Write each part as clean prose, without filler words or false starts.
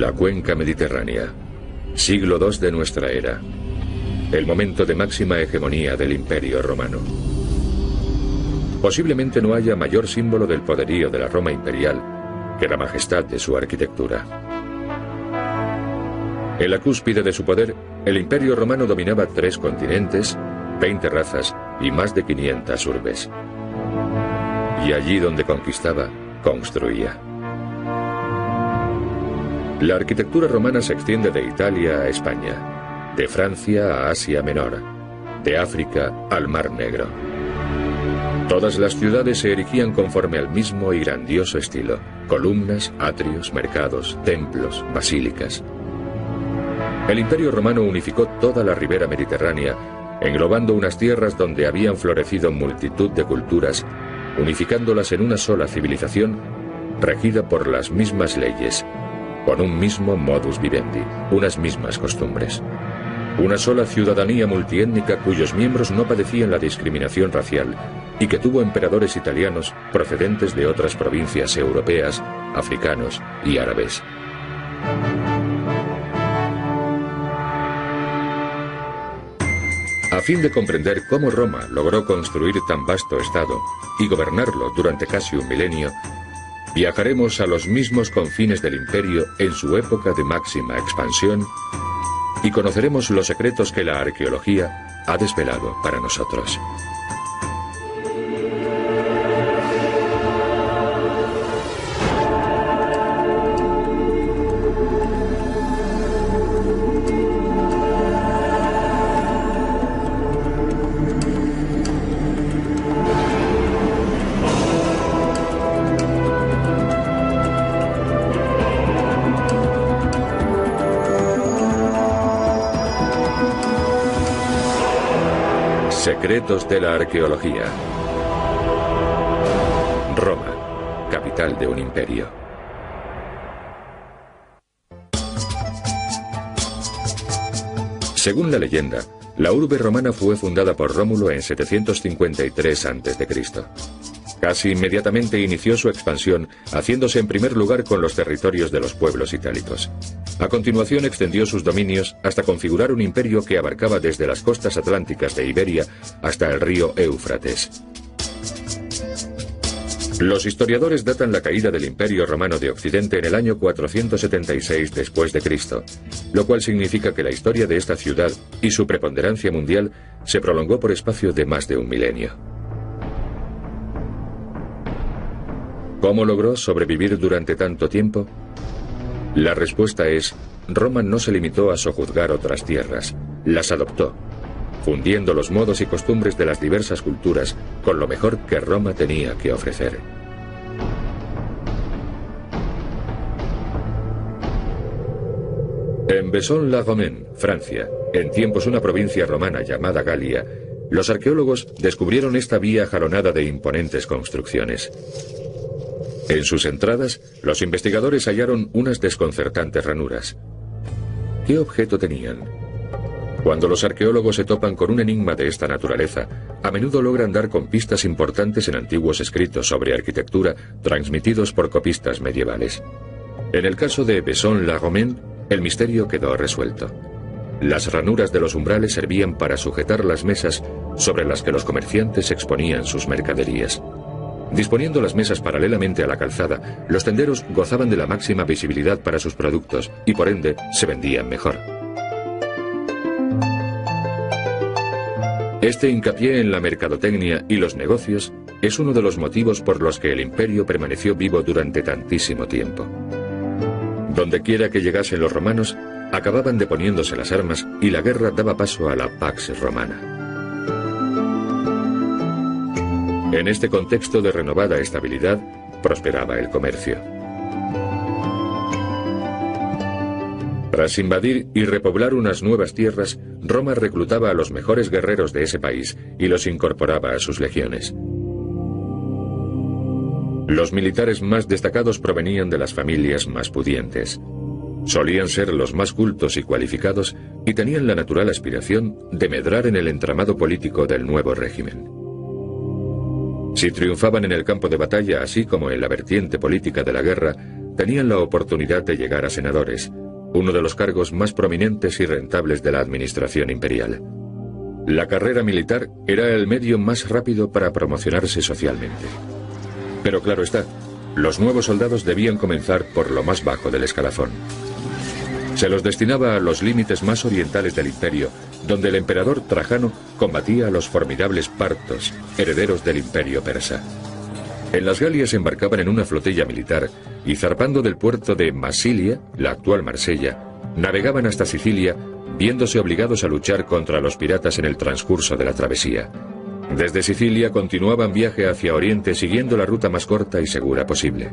La cuenca mediterránea, siglo II de nuestra era, el momento de máxima hegemonía del Imperio Romano. Posiblemente no haya mayor símbolo del poderío de la Roma imperial que la majestad de su arquitectura. En la cúspide de su poder, el Imperio Romano dominaba 3 continentes, 20 razas y más de 500 urbes. Y allí donde conquistaba, construía. La arquitectura romana se extiende de Italia a España, de Francia a Asia Menor, de África al Mar Negro. Todas las ciudades se erigían conforme al mismo y grandioso estilo: columnas, atrios, mercados, templos, basílicas. El Imperio Romano unificó toda la ribera mediterránea, englobando unas tierras donde habían florecido multitud de culturas, unificándolas en una sola civilización, regida por las mismas leyes, con un mismo modus vivendi, unas mismas costumbres. Una sola ciudadanía multiétnica cuyos miembros no padecían la discriminación racial y que tuvo emperadores italianos procedentes de otras provincias europeas, africanos y árabes. A fin de comprender cómo Roma logró construir tan vasto estado y gobernarlo durante casi un milenio, viajaremos a los mismos confines del imperio en su época de máxima expansión y conoceremos los secretos que la arqueología ha desvelado para nosotros. Secretos de la arqueología. Roma, capital de un imperio. Según la leyenda, la urbe romana fue fundada por Rómulo en 753 a.C. Casi inmediatamente inició su expansión, haciéndose en primer lugar con los territorios de los pueblos itálicos. A continuación extendió sus dominios hasta configurar un imperio que abarcaba desde las costas atlánticas de Iberia hasta el río Éufrates. Los historiadores datan la caída del Imperio Romano de Occidente en el año 476 después de Cristo, lo cual significa que la historia de esta ciudad y su preponderancia mundial se prolongó por espacio de más de un milenio. ¿Cómo logró sobrevivir durante tanto tiempo? La respuesta es: Roma no se limitó a sojuzgar otras tierras, las adoptó, fundiendo los modos y costumbres de las diversas culturas con lo mejor que Roma tenía que ofrecer. En Vaison-la-Romaine, Francia, en tiempos una provincia romana llamada Galia, los arqueólogos descubrieron esta vía jalonada de imponentes construcciones. En sus entradas, los investigadores hallaron unas desconcertantes ranuras. ¿Qué objeto tenían? Cuando los arqueólogos se topan con un enigma de esta naturaleza, a menudo logran dar con pistas importantes en antiguos escritos sobre arquitectura transmitidos por copistas medievales. En el caso de Vaison-la-Romaine, el misterio quedó resuelto. Las ranuras de los umbrales servían para sujetar las mesas sobre las que los comerciantes exponían sus mercaderías. Disponiendo las mesas paralelamente a la calzada, los tenderos gozaban de la máxima visibilidad para sus productos y por ende se vendían mejor. Este hincapié en la mercadotecnia y los negocios es uno de los motivos por los que el imperio permaneció vivo durante tantísimo tiempo. Dondequiera que llegasen los romanos, acababan deponiéndose las armas y la guerra daba paso a la Pax Romana. En este contexto de renovada estabilidad, prosperaba el comercio. Tras invadir y repoblar unas nuevas tierras, Roma reclutaba a los mejores guerreros de ese país y los incorporaba a sus legiones. Los militares más destacados provenían de las familias más pudientes. Solían ser los más cultos y cualificados y tenían la natural aspiración de medrar en el entramado político del nuevo régimen. Si triunfaban en el campo de batalla, así como en la vertiente política de la guerra, tenían la oportunidad de llegar a senadores, uno de los cargos más prominentes y rentables de la administración imperial. La carrera militar era el medio más rápido para promocionarse socialmente. Pero claro está, los nuevos soldados debían comenzar por lo más bajo del escalafón. Se los destinaba a los límites más orientales del imperio, donde el emperador Trajano combatía a los formidables partos, herederos del imperio persa. En las Galias embarcaban en una flotilla militar y zarpando del puerto de Massilia, la actual Marsella, navegaban hasta Sicilia, viéndose obligados a luchar contra los piratas en el transcurso de la travesía. Desde Sicilia continuaban viaje hacia Oriente siguiendo la ruta más corta y segura posible.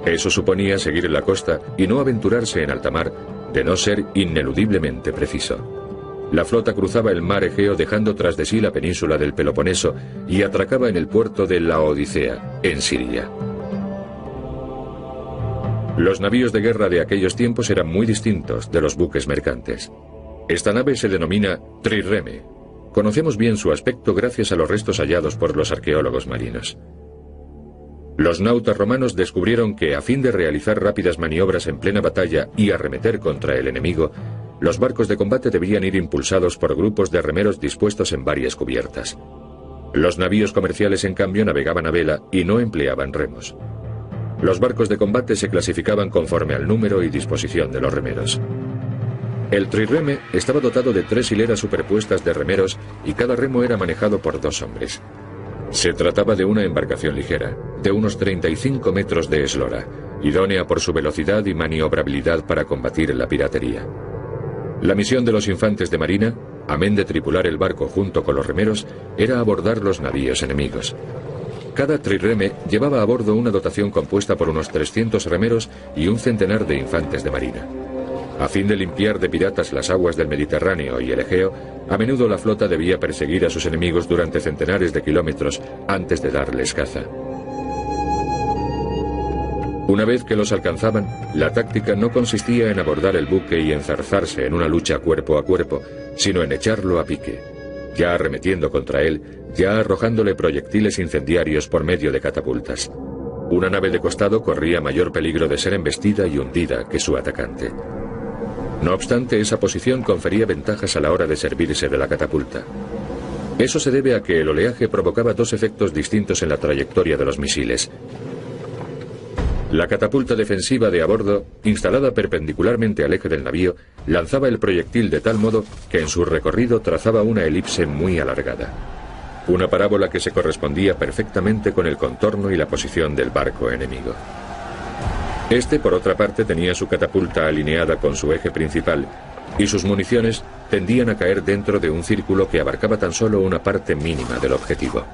Eso suponía seguir la costa y no aventurarse en alta mar, de no ser ineludiblemente preciso. La flota cruzaba el mar Egeo dejando tras de sí la península del Peloponeso y atracaba en el puerto de Laodicea, en Siria. Los navíos de guerra de aquellos tiempos eran muy distintos de los buques mercantes. Esta nave se denomina trireme. Conocemos bien su aspecto gracias a los restos hallados por los arqueólogos marinos. Los nautas romanos descubrieron que, a fin de realizar rápidas maniobras en plena batalla y arremeter contra el enemigo, los barcos de combate debían ir impulsados por grupos de remeros dispuestos en varias cubiertas. Los navíos comerciales, en cambio, navegaban a vela y no empleaban remos. Los barcos de combate se clasificaban conforme al número y disposición de los remeros. El trireme estaba dotado de 3 hileras superpuestas de remeros y cada remo era manejado por 2 hombres. Se trataba de una embarcación ligera, de unos 35 metros de eslora, idónea por su velocidad y maniobrabilidad para combatir la piratería. La misión de los infantes de marina, amén de tripular el barco junto con los remeros, era abordar los navíos enemigos. Cada trireme llevaba a bordo una dotación compuesta por unos 300 remeros y un centenar de infantes de marina. A fin de limpiar de piratas las aguas del Mediterráneo y el Egeo, a menudo la flota debía perseguir a sus enemigos durante centenares de kilómetros antes de darles caza. Una vez que los alcanzaban, la táctica no consistía en abordar el buque y enzarzarse en una lucha cuerpo a cuerpo, sino en echarlo a pique, ya arremetiendo contra él, ya arrojándole proyectiles incendiarios por medio de catapultas. Una nave de costado corría mayor peligro de ser embestida y hundida que su atacante. No obstante, esa posición confería ventajas a la hora de servirse de la catapulta. Eso se debe a que el oleaje provocaba 2 efectos distintos en la trayectoria de los misiles. La catapulta defensiva de a bordo, instalada perpendicularmente al eje del navío, lanzaba el proyectil de tal modo que en su recorrido trazaba una elipse muy alargada. Una parábola que se correspondía perfectamente con el contorno y la posición del barco enemigo. Este, por otra parte, tenía su catapulta alineada con su eje principal y sus municiones tendían a caer dentro de un círculo que abarcaba tan solo una parte mínima del objetivo.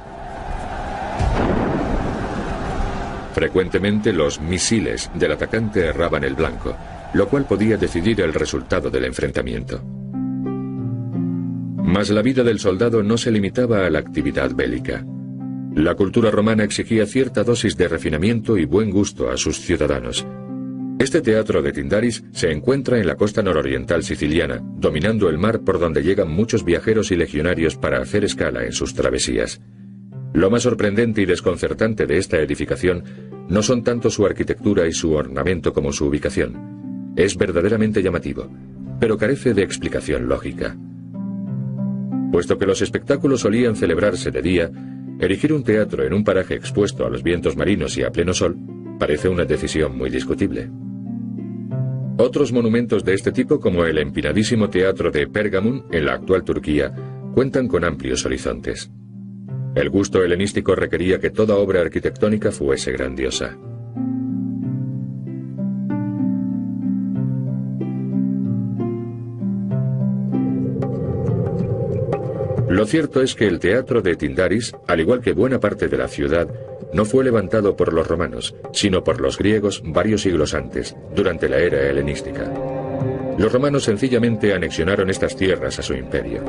Frecuentemente los misiles del atacante erraban el blanco, lo cual podía decidir el resultado del enfrentamiento. Mas la vida del soldado no se limitaba a la actividad bélica. La cultura romana exigía cierta dosis de refinamiento y buen gusto a sus ciudadanos. Este teatro de Tyndaris se encuentra en la costa nororiental siciliana, dominando el mar por donde llegan muchos viajeros y legionarios para hacer escala en sus travesías. Lo más sorprendente y desconcertante de esta edificación no son tanto su arquitectura y su ornamento como su ubicación. Es verdaderamente llamativo, pero carece de explicación lógica. Puesto que los espectáculos solían celebrarse de día, erigir un teatro en un paraje expuesto a los vientos marinos y a pleno sol parece una decisión muy discutible. Otros monumentos de este tipo, como el empinadísimo teatro de Pérgamon en la actual Turquía, cuentan con amplios horizontes. El gusto helenístico requería que toda obra arquitectónica fuese grandiosa. Lo cierto es que el teatro de Tyndaris, al igual que buena parte de la ciudad, no fue levantado por los romanos, sino por los griegos varios siglos antes, durante la era helenística. Los romanos sencillamente anexionaron estas tierras a su imperio.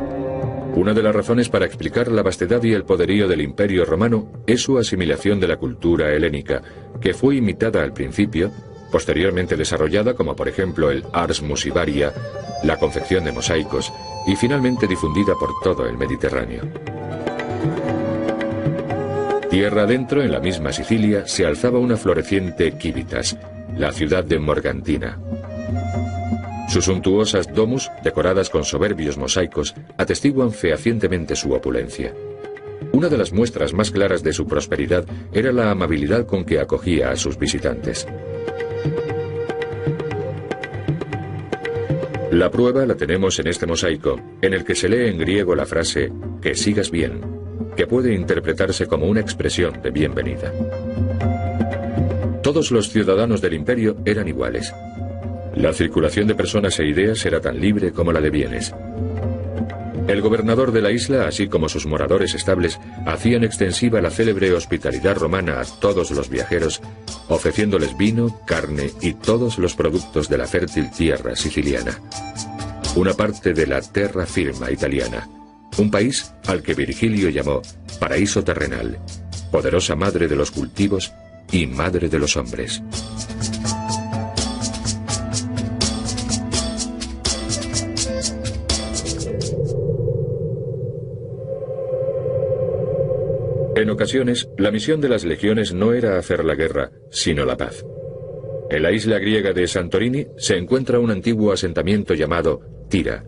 Una de las razones para explicar la vastedad y el poderío del imperio romano es su asimilación de la cultura helénica, que fue imitada al principio, posteriormente desarrollada como por ejemplo el ars musivaria, la confección de mosaicos, y finalmente difundida por todo el Mediterráneo. Tierra adentro, en la misma Sicilia, se alzaba una floreciente Civitas, la ciudad de Morgantina. Sus suntuosas domus, decoradas con soberbios mosaicos, atestiguan fehacientemente su opulencia. Una de las muestras más claras de su prosperidad era la amabilidad con que acogía a sus visitantes. La prueba la tenemos en este mosaico, en el que se lee en griego la frase «que sigas bien», que puede interpretarse como una expresión de bienvenida. Todos los ciudadanos del imperio eran iguales. La circulación de personas e ideas era tan libre como la de bienes. El gobernador de la isla, así como sus moradores estables, hacían extensiva la célebre hospitalidad romana a todos los viajeros, ofreciéndoles vino, carne y todos los productos de la fértil tierra siciliana. Una parte de la terra firma italiana, un país al que Virgilio llamó paraíso terrenal, poderosa madre de los cultivos y madre de los hombres. En ocasiones, la misión de las legiones no era hacer la guerra, sino la paz. En la isla griega de Santorini se encuentra un antiguo asentamiento llamado Tira.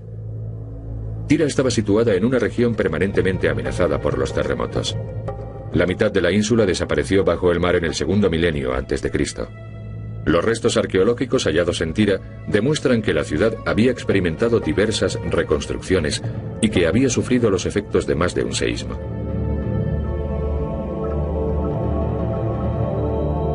Tira estaba situada en una región permanentemente amenazada por los terremotos. La mitad de la ínsula desapareció bajo el mar en el segundo milenio antes de Cristo. Los restos arqueológicos hallados en Tira demuestran que la ciudad había experimentado diversas reconstrucciones y que había sufrido los efectos de más de un seísmo.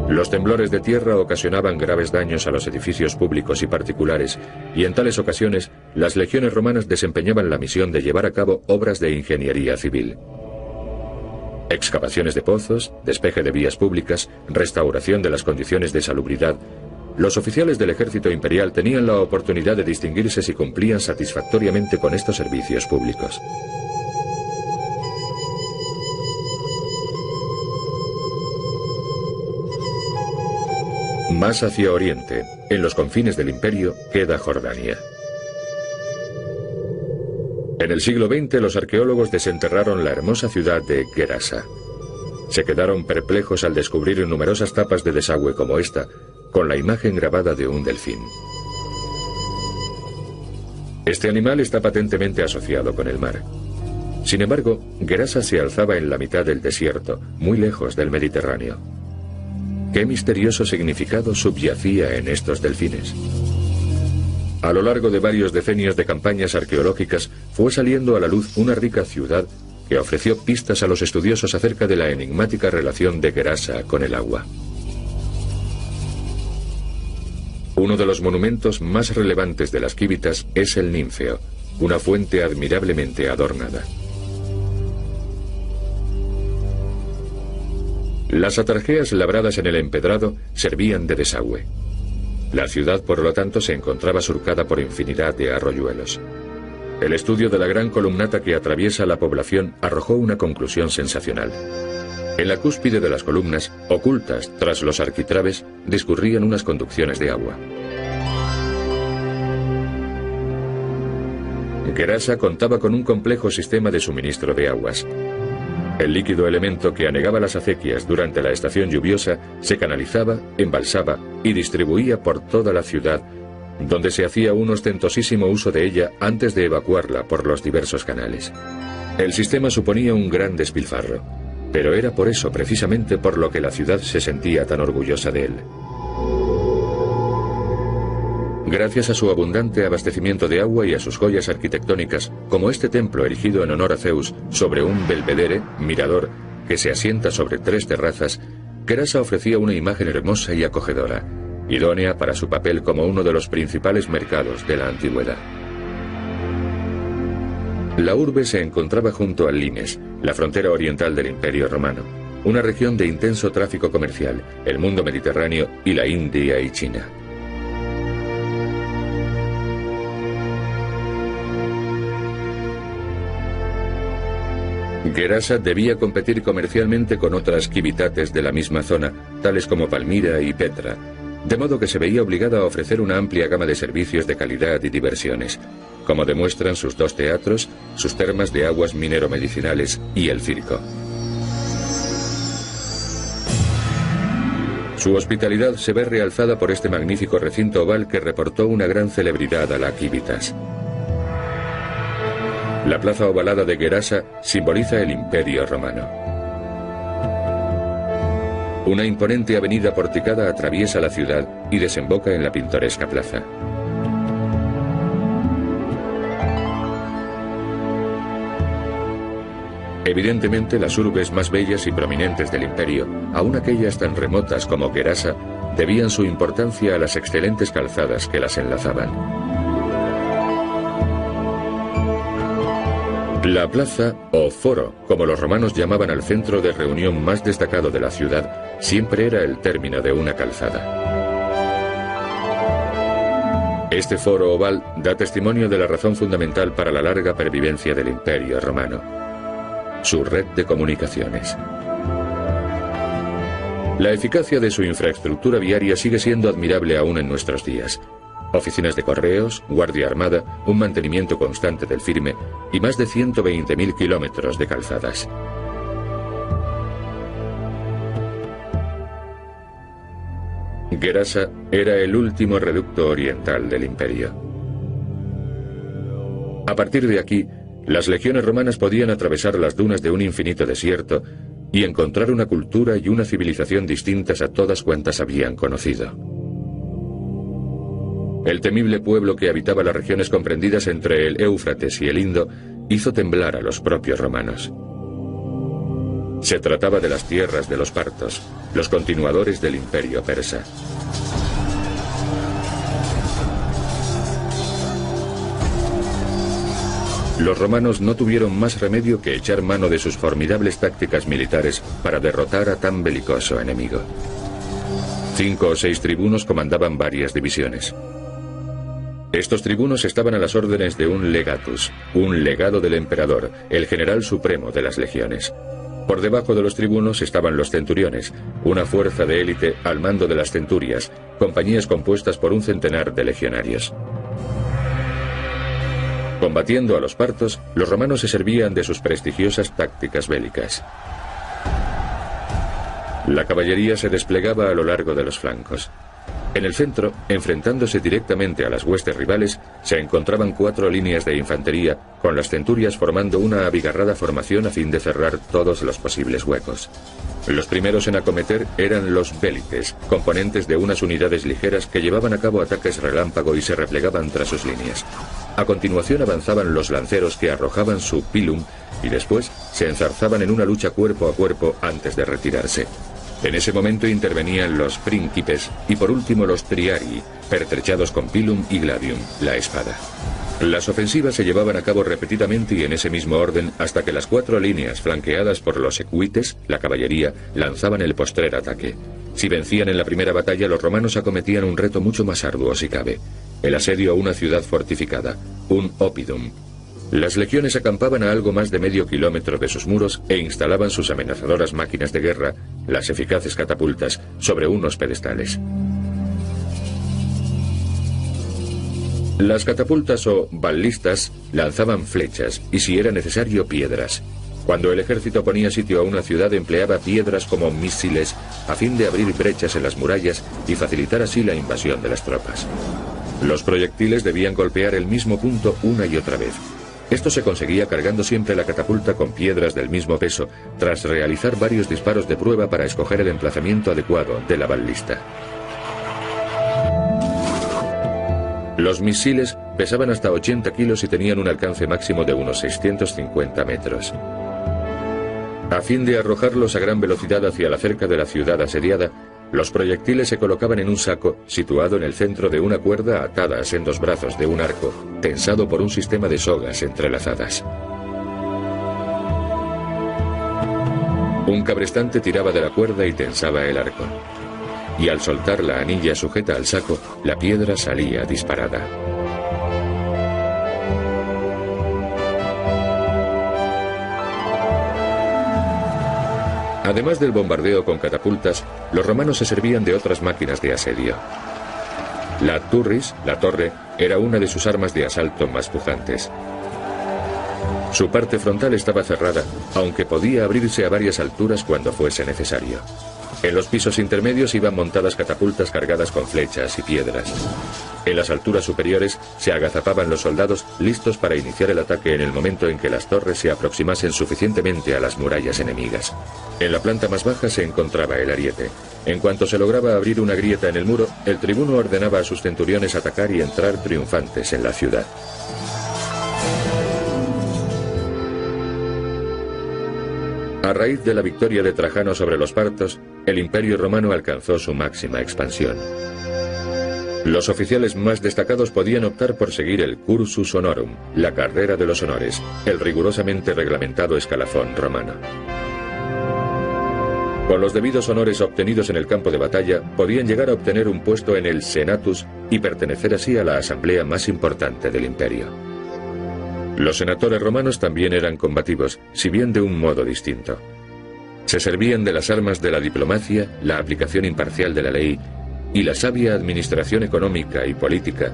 Los temblores de tierra ocasionaban graves daños a los edificios públicos y particulares, y en tales ocasiones las legiones romanas desempeñaban la misión de llevar a cabo obras de ingeniería civil. Excavaciones de pozos, despeje de vías públicas, restauración de las condiciones de salubridad. Los oficiales del ejército imperial tenían la oportunidad de distinguirse si cumplían satisfactoriamente con estos servicios públicos. Más hacia oriente, en los confines del imperio, queda Jordania. En el siglo XX los arqueólogos desenterraron la hermosa ciudad de Gerasa. Se quedaron perplejos al descubrir numerosas tapas de desagüe como esta, con la imagen grabada de un delfín. Este animal está patentemente asociado con el mar. Sin embargo, Gerasa se alzaba en la mitad del desierto, muy lejos del Mediterráneo. ¿Qué misterioso significado subyacía en estos delfines? A lo largo de varios decenios de campañas arqueológicas fue saliendo a la luz una rica ciudad que ofreció pistas a los estudiosos acerca de la enigmática relación de Gerasa con el agua. Uno de los monumentos más relevantes de las Quívitas es el Ninfeo, una fuente admirablemente adornada. Las atarjeas labradas en el empedrado servían de desagüe. La ciudad, por lo tanto, se encontraba surcada por infinidad de arroyuelos. El estudio de la gran columnata que atraviesa la población arrojó una conclusión sensacional. En la cúspide de las columnas, ocultas tras los arquitrabes, discurrían unas conducciones de agua. Gerasa contaba con un complejo sistema de suministro de aguas. El líquido elemento que anegaba las acequias durante la estación lluviosa se canalizaba, embalsaba y distribuía por toda la ciudad, donde se hacía un ostentosísimo uso de ella antes de evacuarla por los diversos canales. El sistema suponía un gran despilfarro, pero era por eso precisamente por lo que la ciudad se sentía tan orgullosa de él. Gracias a su abundante abastecimiento de agua y a sus joyas arquitectónicas, como este templo erigido en honor a Zeus sobre un belvedere, mirador, que se asienta sobre 3 terrazas, Gerasa ofrecía una imagen hermosa y acogedora, idónea para su papel como uno de los principales mercados de la antigüedad. La urbe se encontraba junto al Limes, la frontera oriental del Imperio Romano, una región de intenso tráfico comercial, el mundo mediterráneo y la India y China. Gerasa debía competir comercialmente con otras quivitates de la misma zona, tales como Palmira y Petra, de modo que se veía obligada a ofrecer una amplia gama de servicios de calidad y diversiones, como demuestran sus 2 teatros, sus termas de aguas minero-medicinales y el circo. Su hospitalidad se ve realzada por este magnífico recinto oval que reportó una gran celebridad a la Civitas. La plaza ovalada de Gerasa simboliza el Imperio Romano. Una imponente avenida porticada atraviesa la ciudad y desemboca en la pintoresca plaza. Evidentemente, las urbes más bellas y prominentes del imperio, aun aquellas tan remotas como Gerasa, debían su importancia a las excelentes calzadas que las enlazaban. La plaza, o foro, como los romanos llamaban al centro de reunión más destacado de la ciudad, siempre era el término de una calzada. Este foro oval da testimonio de la razón fundamental para la larga pervivencia del Imperio Romano: su red de comunicaciones. La eficacia de su infraestructura viaria sigue siendo admirable aún en nuestros días. Oficinas de correos, guardia armada, un mantenimiento constante del firme y más de 120.000 kilómetros de calzadas. Gerasa era el último reducto oriental del imperio. A partir de aquí, las legiones romanas podían atravesar las dunas de un infinito desierto y encontrar una cultura y una civilización distintas a todas cuantas habían conocido. El temible pueblo que habitaba las regiones comprendidas entre el Éufrates y el Indo hizo temblar a los propios romanos. Se trataba de las tierras de los partos, los continuadores del imperio persa. Los romanos no tuvieron más remedio que echar mano de sus formidables tácticas militares para derrotar a tan belicoso enemigo. 5 o 6 tribunos comandaban varias divisiones. Estos tribunos estaban a las órdenes de un legatus, un legado del emperador, el general supremo de las legiones. Por debajo de los tribunos estaban los centuriones, una fuerza de élite al mando de las centurias, compañías compuestas por un centenar de legionarios. Combatiendo a los partos, los romanos se servían de sus prestigiosas tácticas bélicas. La caballería se desplegaba a lo largo de los flancos. En el centro, enfrentándose directamente a las huestes rivales, se encontraban 4 líneas de infantería, con las centurias formando una abigarrada formación a fin de cerrar todos los posibles huecos. Los primeros en acometer eran los vélites, componentes de unas unidades ligeras que llevaban a cabo ataques relámpago y se replegaban tras sus líneas. A continuación avanzaban los lanceros, que arrojaban su pilum y después se enzarzaban en una lucha cuerpo a cuerpo antes de retirarse. En ese momento intervenían los príncipes y por último los triarii, pertrechados con pilum y gladium, la espada. Las ofensivas se llevaban a cabo repetidamente y en ese mismo orden hasta que las 4 líneas flanqueadas por los equites, la caballería, lanzaban el postrer ataque. Si vencían en la primera batalla, los romanos acometían un reto mucho más arduo si cabe: el asedio a una ciudad fortificada, un oppidum. Las legiones acampaban a algo más de medio kilómetro de sus muros e instalaban sus amenazadoras máquinas de guerra, las eficaces catapultas, sobre unos pedestales. Las catapultas o ballistas lanzaban flechas y, si era necesario, piedras. Cuando el ejército ponía sitio a una ciudad, empleaba piedras como misiles a fin de abrir brechas en las murallas y facilitar así la invasión de las tropas. Los proyectiles debían golpear el mismo punto una y otra vez. Esto se conseguía cargando siempre la catapulta con piedras del mismo peso, tras realizar varios disparos de prueba para escoger el emplazamiento adecuado de la balista. Los misiles pesaban hasta 80 kilos y tenían un alcance máximo de unos 650 metros. A fin de arrojarlos a gran velocidad hacia la cerca de la ciudad asediada, los proyectiles se colocaban en un saco situado en el centro de una cuerda atada a sendos brazos de un arco, tensado por un sistema de sogas entrelazadas. Un cabrestante tiraba de la cuerda y tensaba el arco. Y al soltar la anilla sujeta al saco, la piedra salía disparada. Además del bombardeo con catapultas, los romanos se servían de otras máquinas de asedio. La turris, la torre, era una de sus armas de asalto más pujantes. Su parte frontal estaba cerrada, aunque podía abrirse a varias alturas cuando fuese necesario. En los pisos intermedios iban montadas catapultas cargadas con flechas y piedras. En las alturas superiores se agazapaban los soldados listos para iniciar el ataque en el momento en que las torres se aproximasen suficientemente a las murallas enemigas. En la planta más baja se encontraba el ariete. En cuanto se lograba abrir una grieta en el muro, el tribuno ordenaba a sus centuriones atacar y entrar triunfantes en la ciudad. A raíz de la victoria de Trajano sobre los partos, el Imperio Romano alcanzó su máxima expansión. Los oficiales más destacados podían optar por seguir el cursus honorum, la carrera de los honores, el rigurosamente reglamentado escalafón romano. Con los debidos honores obtenidos en el campo de batalla, podían llegar a obtener un puesto en el senatus y pertenecer así a la asamblea más importante del imperio. Los senadores romanos también eran combativos, si bien de un modo distinto. Se servían de las armas de la diplomacia, la aplicación imparcial de la ley y la sabia administración económica y política,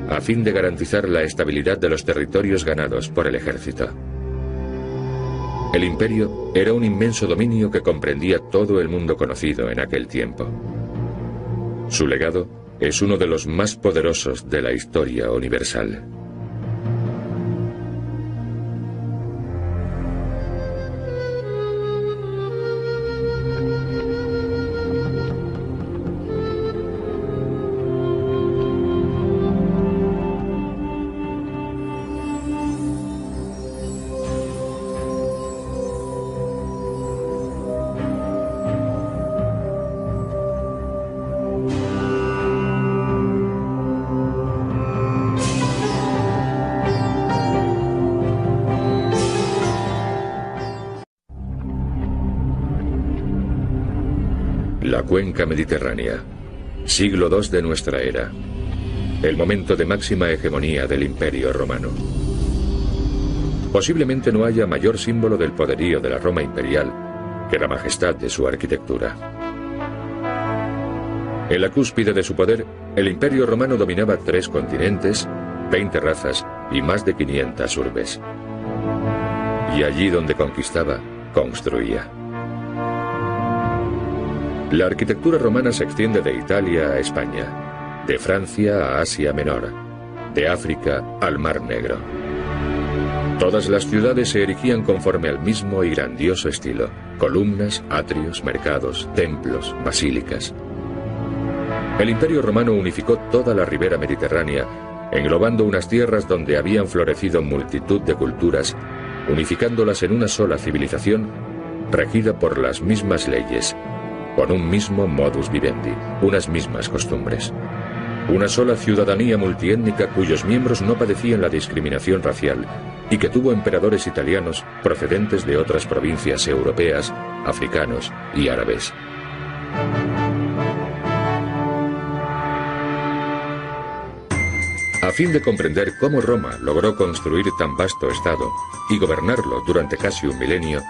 a fin de garantizar la estabilidad de los territorios ganados por el ejército. El imperio era un inmenso dominio que comprendía todo el mundo conocido en aquel tiempo. Su legado es uno de los más poderosos de la historia universal. La cuenca mediterránea, siglo II de nuestra era, el momento de máxima hegemonía del Imperio Romano. Posiblemente no haya mayor símbolo del poderío de la Roma imperial que la majestad de su arquitectura. En la cúspide de su poder, el Imperio Romano dominaba 3 continentes, 20 razas y más de 500 urbes. Y allí donde conquistaba, construía. La arquitectura romana se extiende de Italia a España, de Francia a Asia Menor, de África al Mar Negro. Todas las ciudades se erigían conforme al mismo y grandioso estilo: columnas, atrios, mercados, templos, basílicas. El Imperio Romano unificó toda la ribera mediterránea, englobando unas tierras donde habían florecido multitud de culturas, unificándolas en una sola civilización, regida por las mismas leyes, con un mismo modus vivendi, unas mismas costumbres. Una sola ciudadanía multiétnica cuyos miembros no padecían la discriminación racial y que tuvo emperadores italianos procedentes de otras provincias europeas, africanos y árabes. A fin de comprender cómo Roma logró construir tan vasto estado y gobernarlo durante casi un milenio,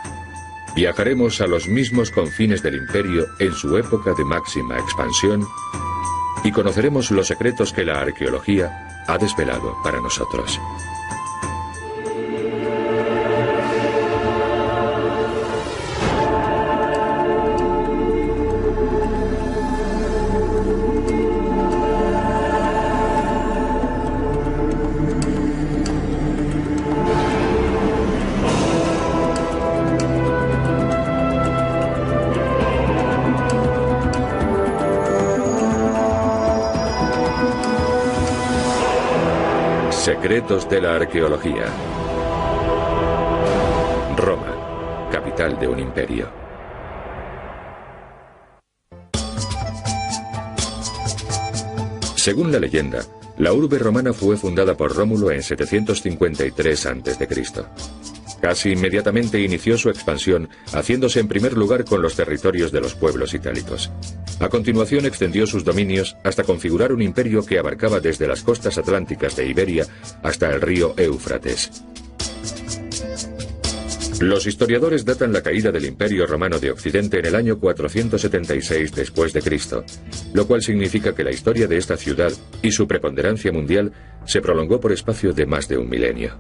viajaremos a los mismos confines del imperio en su época de máxima expansión y conoceremos los secretos que la arqueología ha desvelado para nosotros. Secretos de la arqueología. Roma, capital de un imperio. Según la leyenda, la urbe romana fue fundada por Rómulo en 753 a.C. Casi inmediatamente inició su expansión, haciéndose en primer lugar con los territorios de los pueblos itálicos. A continuación extendió sus dominios hasta configurar un imperio que abarcaba desde las costas atlánticas de Iberia hasta el río Éufrates. Los historiadores datan la caída del Imperio Romano de Occidente en el año 476 después de Cristo, lo cual significa que la historia de esta ciudad y su preponderancia mundial se prolongó por espacio de más de un milenio.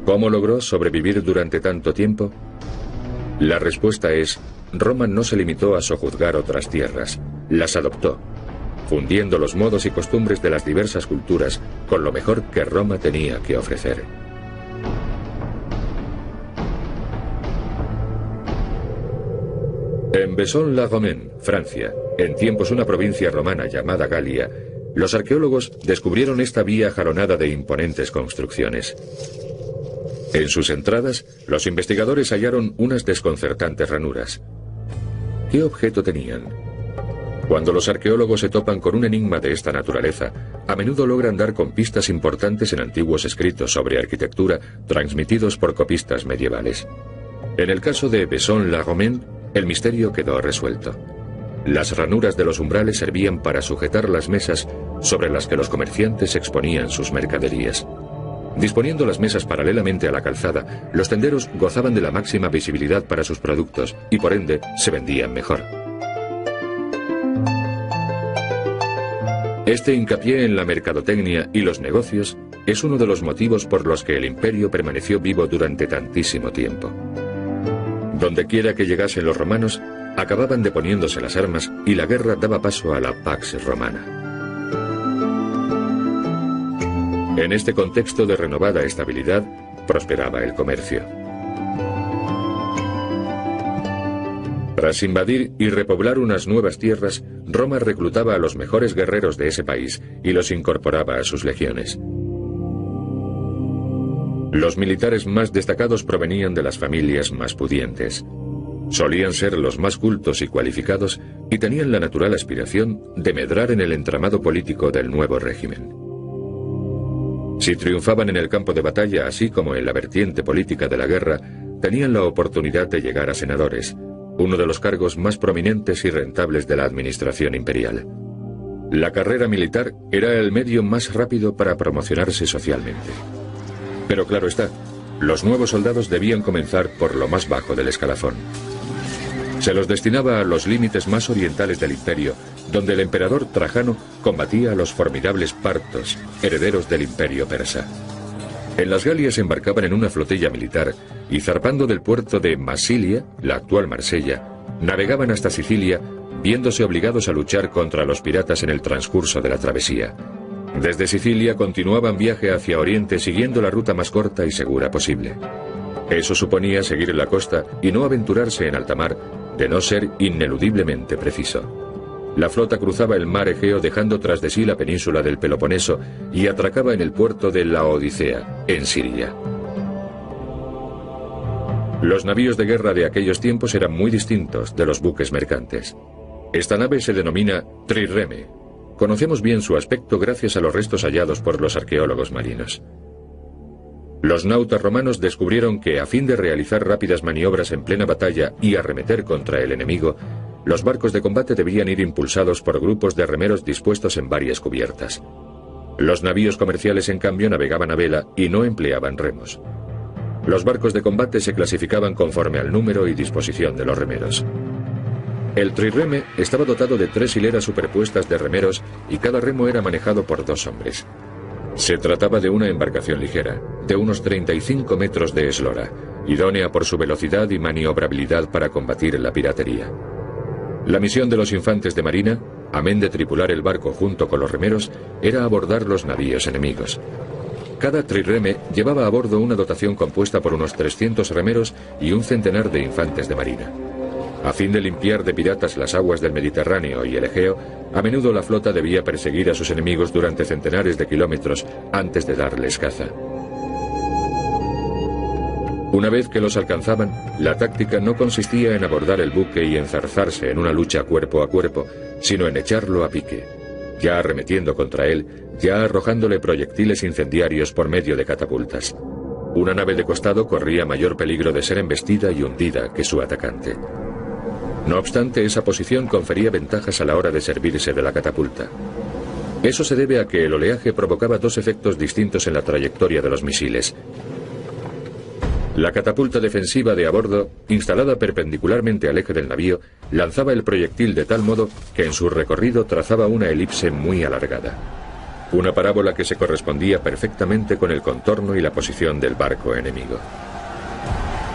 ¿Cómo logró sobrevivir durante tanto tiempo? La respuesta es, Roma no se limitó a sojuzgar otras tierras, las adoptó, fundiendo los modos y costumbres de las diversas culturas con lo mejor que Roma tenía que ofrecer. En Vaison-la-Romaine, Francia, en tiempos una provincia romana llamada Galia, los arqueólogos descubrieron esta vía jalonada de imponentes construcciones. En sus entradas, los investigadores hallaron unas desconcertantes ranuras. ¿Qué objeto tenían? Cuando los arqueólogos se topan con un enigma de esta naturaleza, a menudo logran dar con pistas importantes en antiguos escritos sobre arquitectura transmitidos por copistas medievales. En el caso de Vaison-la-Romaine, el misterio quedó resuelto. Las ranuras de los umbrales servían para sujetar las mesas sobre las que los comerciantes exponían sus mercaderías. Disponiendo las mesas paralelamente a la calzada, los tenderos gozaban de la máxima visibilidad para sus productos y por ende se vendían mejor. Este hincapié en la mercadotecnia y los negocios es uno de los motivos por los que el imperio permaneció vivo durante tantísimo tiempo. Dondequiera que llegasen los romanos, acababan deponiéndose las armas y la guerra daba paso a la Pax Romana. En este contexto de renovada estabilidad, prosperaba el comercio. Tras invadir y repoblar unas nuevas tierras, Roma reclutaba a los mejores guerreros de ese país y los incorporaba a sus legiones. Los militares más destacados provenían de las familias más pudientes. Solían ser los más cultos y cualificados y tenían la natural aspiración de medrar en el entramado político del nuevo régimen. Si triunfaban en el campo de batalla, así como en la vertiente política de la guerra, tenían la oportunidad de llegar a senadores, uno de los cargos más prominentes y rentables de la administración imperial. La carrera militar era el medio más rápido para promocionarse socialmente. Pero claro está, los nuevos soldados debían comenzar por lo más bajo del escalafón. Se los destinaba a los límites más orientales del imperio, donde el emperador Trajano combatía a los formidables partos, herederos del imperio persa. En las Galias embarcaban en una flotilla militar y zarpando del puerto de Massilia, la actual Marsella, navegaban hasta Sicilia, viéndose obligados a luchar contra los piratas en el transcurso de la travesía. Desde Sicilia continuaban viaje hacia Oriente siguiendo la ruta más corta y segura posible. Eso suponía seguir la costa y no aventurarse en alta mar, de no ser ineludiblemente preciso. La flota cruzaba el mar Egeo dejando tras de sí la península del Peloponeso y atracaba en el puerto de Laodicea, en Siria. Los navíos de guerra de aquellos tiempos eran muy distintos de los buques mercantes. Esta nave se denomina trireme. Conocemos bien su aspecto gracias a los restos hallados por los arqueólogos marinos. Los nautas romanos descubrieron que, a fin de realizar rápidas maniobras en plena batalla y arremeter contra el enemigo, los barcos de combate debían ir impulsados por grupos de remeros dispuestos en varias cubiertas. Los navíos comerciales, en cambio, navegaban a vela y no empleaban remos. Los barcos de combate se clasificaban conforme al número y disposición de los remeros. El trireme estaba dotado de 3 hileras superpuestas de remeros y cada remo era manejado por 2 hombres. Se trataba de una embarcación ligera, de unos 35 metros de eslora, idónea por su velocidad y maniobrabilidad para combatir la piratería. La misión de los infantes de marina, amén de tripular el barco junto con los remeros, era abordar los navíos enemigos. Cada trireme llevaba a bordo una dotación compuesta por unos 300 remeros y un centenar de infantes de marina. A fin de limpiar de piratas las aguas del Mediterráneo y el Egeo, a menudo la flota debía perseguir a sus enemigos durante centenares de kilómetros antes de darles caza. Una vez que los alcanzaban, la táctica no consistía en abordar el buque y enzarzarse en una lucha cuerpo a cuerpo, sino en echarlo a pique, ya arremetiendo contra él, ya arrojándole proyectiles incendiarios por medio de catapultas. Una nave de costado corría mayor peligro de ser embestida y hundida que su atacante. No obstante, esa posición confería ventajas a la hora de servirse de la catapulta. Eso se debe a que el oleaje provocaba 2 efectos distintos en la trayectoria de los misiles. La catapulta defensiva de a bordo, instalada perpendicularmente al eje del navío, lanzaba el proyectil de tal modo que en su recorrido trazaba una elipse muy alargada. Una parábola que se correspondía perfectamente con el contorno y la posición del barco enemigo.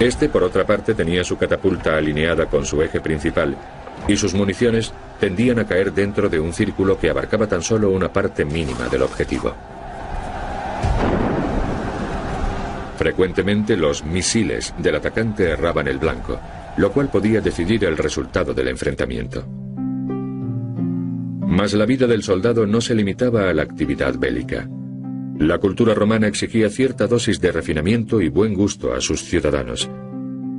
Este, por otra parte, tenía su catapulta alineada con su eje principal, y sus municiones tendían a caer dentro de un círculo que abarcaba tan solo una parte mínima del objetivo. Frecuentemente los misiles del atacante erraban el blanco, lo cual podía decidir el resultado del enfrentamiento. Mas la vida del soldado no se limitaba a la actividad bélica. La cultura romana exigía cierta dosis de refinamiento y buen gusto a sus ciudadanos.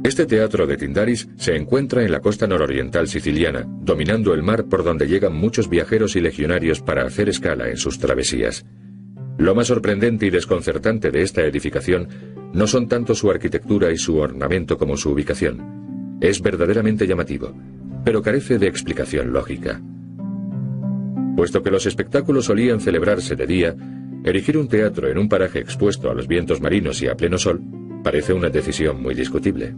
Este teatro de Tyndaris se encuentra en la costa nororiental siciliana, dominando el mar por donde llegan muchos viajeros y legionarios para hacer escala en sus travesías. Lo más sorprendente y desconcertante de esta edificación no son tanto su arquitectura y su ornamento como su ubicación. Es verdaderamente llamativo, pero carece de explicación lógica. Puesto que los espectáculos solían celebrarse de día, erigir un teatro en un paraje expuesto a los vientos marinos y a pleno sol parece una decisión muy discutible.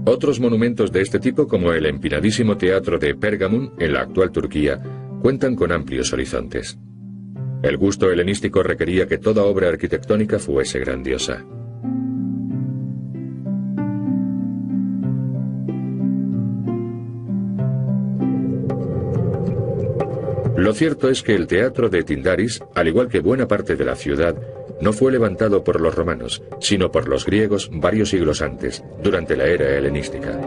Otros monumentos de este tipo, como el empinadísimo teatro de Pérgamon en la actual Turquía, cuentan con amplios horizontes. El gusto helenístico requería que toda obra arquitectónica fuese grandiosa. Lo cierto es que el teatro de Tyndaris, al igual que buena parte de la ciudad, no fue levantado por los romanos, sino por los griegos varios siglos antes, durante la era helenística.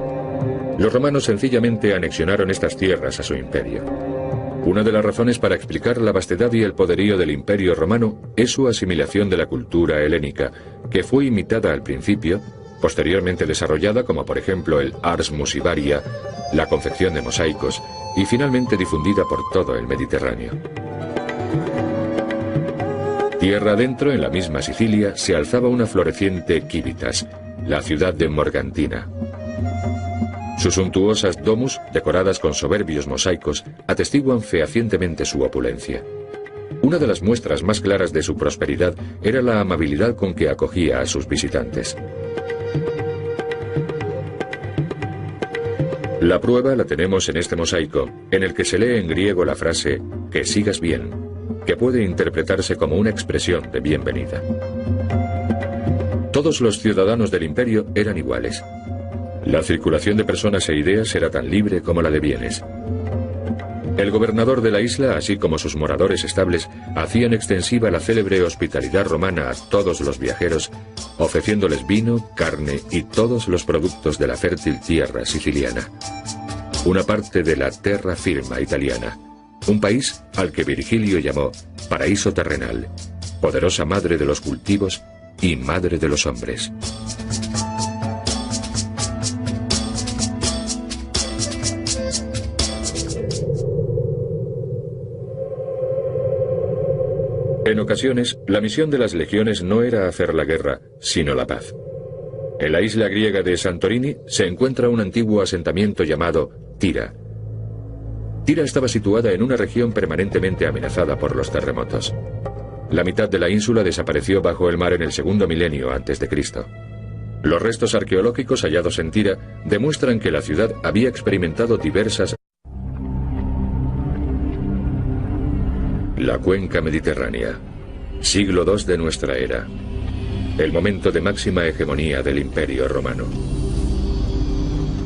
Los romanos sencillamente anexionaron estas tierras a su imperio. Una de las razones para explicar la vastedad y el poderío del Imperio romano es su asimilación de la cultura helénica, que fue imitada al principio, posteriormente desarrollada como por ejemplo el ars musivaria, la confección de mosaicos, y finalmente difundida por todo el Mediterráneo. Tierra adentro, en la misma Sicilia, se alzaba una floreciente Civitas, la ciudad de Morgantina. Sus suntuosas domus, decoradas con soberbios mosaicos, atestiguan fehacientemente su opulencia. Una de las muestras más claras de su prosperidad era la amabilidad con que acogía a sus visitantes. La prueba la tenemos en este mosaico, en el que se lee en griego la frase «que sigas bien», que puede interpretarse como una expresión de bienvenida. Todos los ciudadanos del imperio eran iguales. La circulación de personas e ideas era tan libre como la de bienes. El gobernador de la isla, así como sus moradores estables, hacían extensiva la célebre hospitalidad romana a todos los viajeros, ofreciéndoles vino, carne y todos los productos de la fértil tierra siciliana. Una parte de la terra firma italiana, un país al que Virgilio llamó paraíso terrenal, poderosa madre de los cultivos y madre de los hombres. En ocasiones, la misión de las legiones no era hacer la guerra, sino la paz. En la isla griega de Santorini se encuentra un antiguo asentamiento llamado Tira. Tira estaba situada en una región permanentemente amenazada por los terremotos. La mitad de la ínsula desapareció bajo el mar en el segundo milenio antes de Cristo. Los restos arqueológicos hallados en Tira demuestran que la ciudad había experimentado diversas. La cuenca mediterránea, siglo II de nuestra era, el momento de máxima hegemonía del Imperio romano.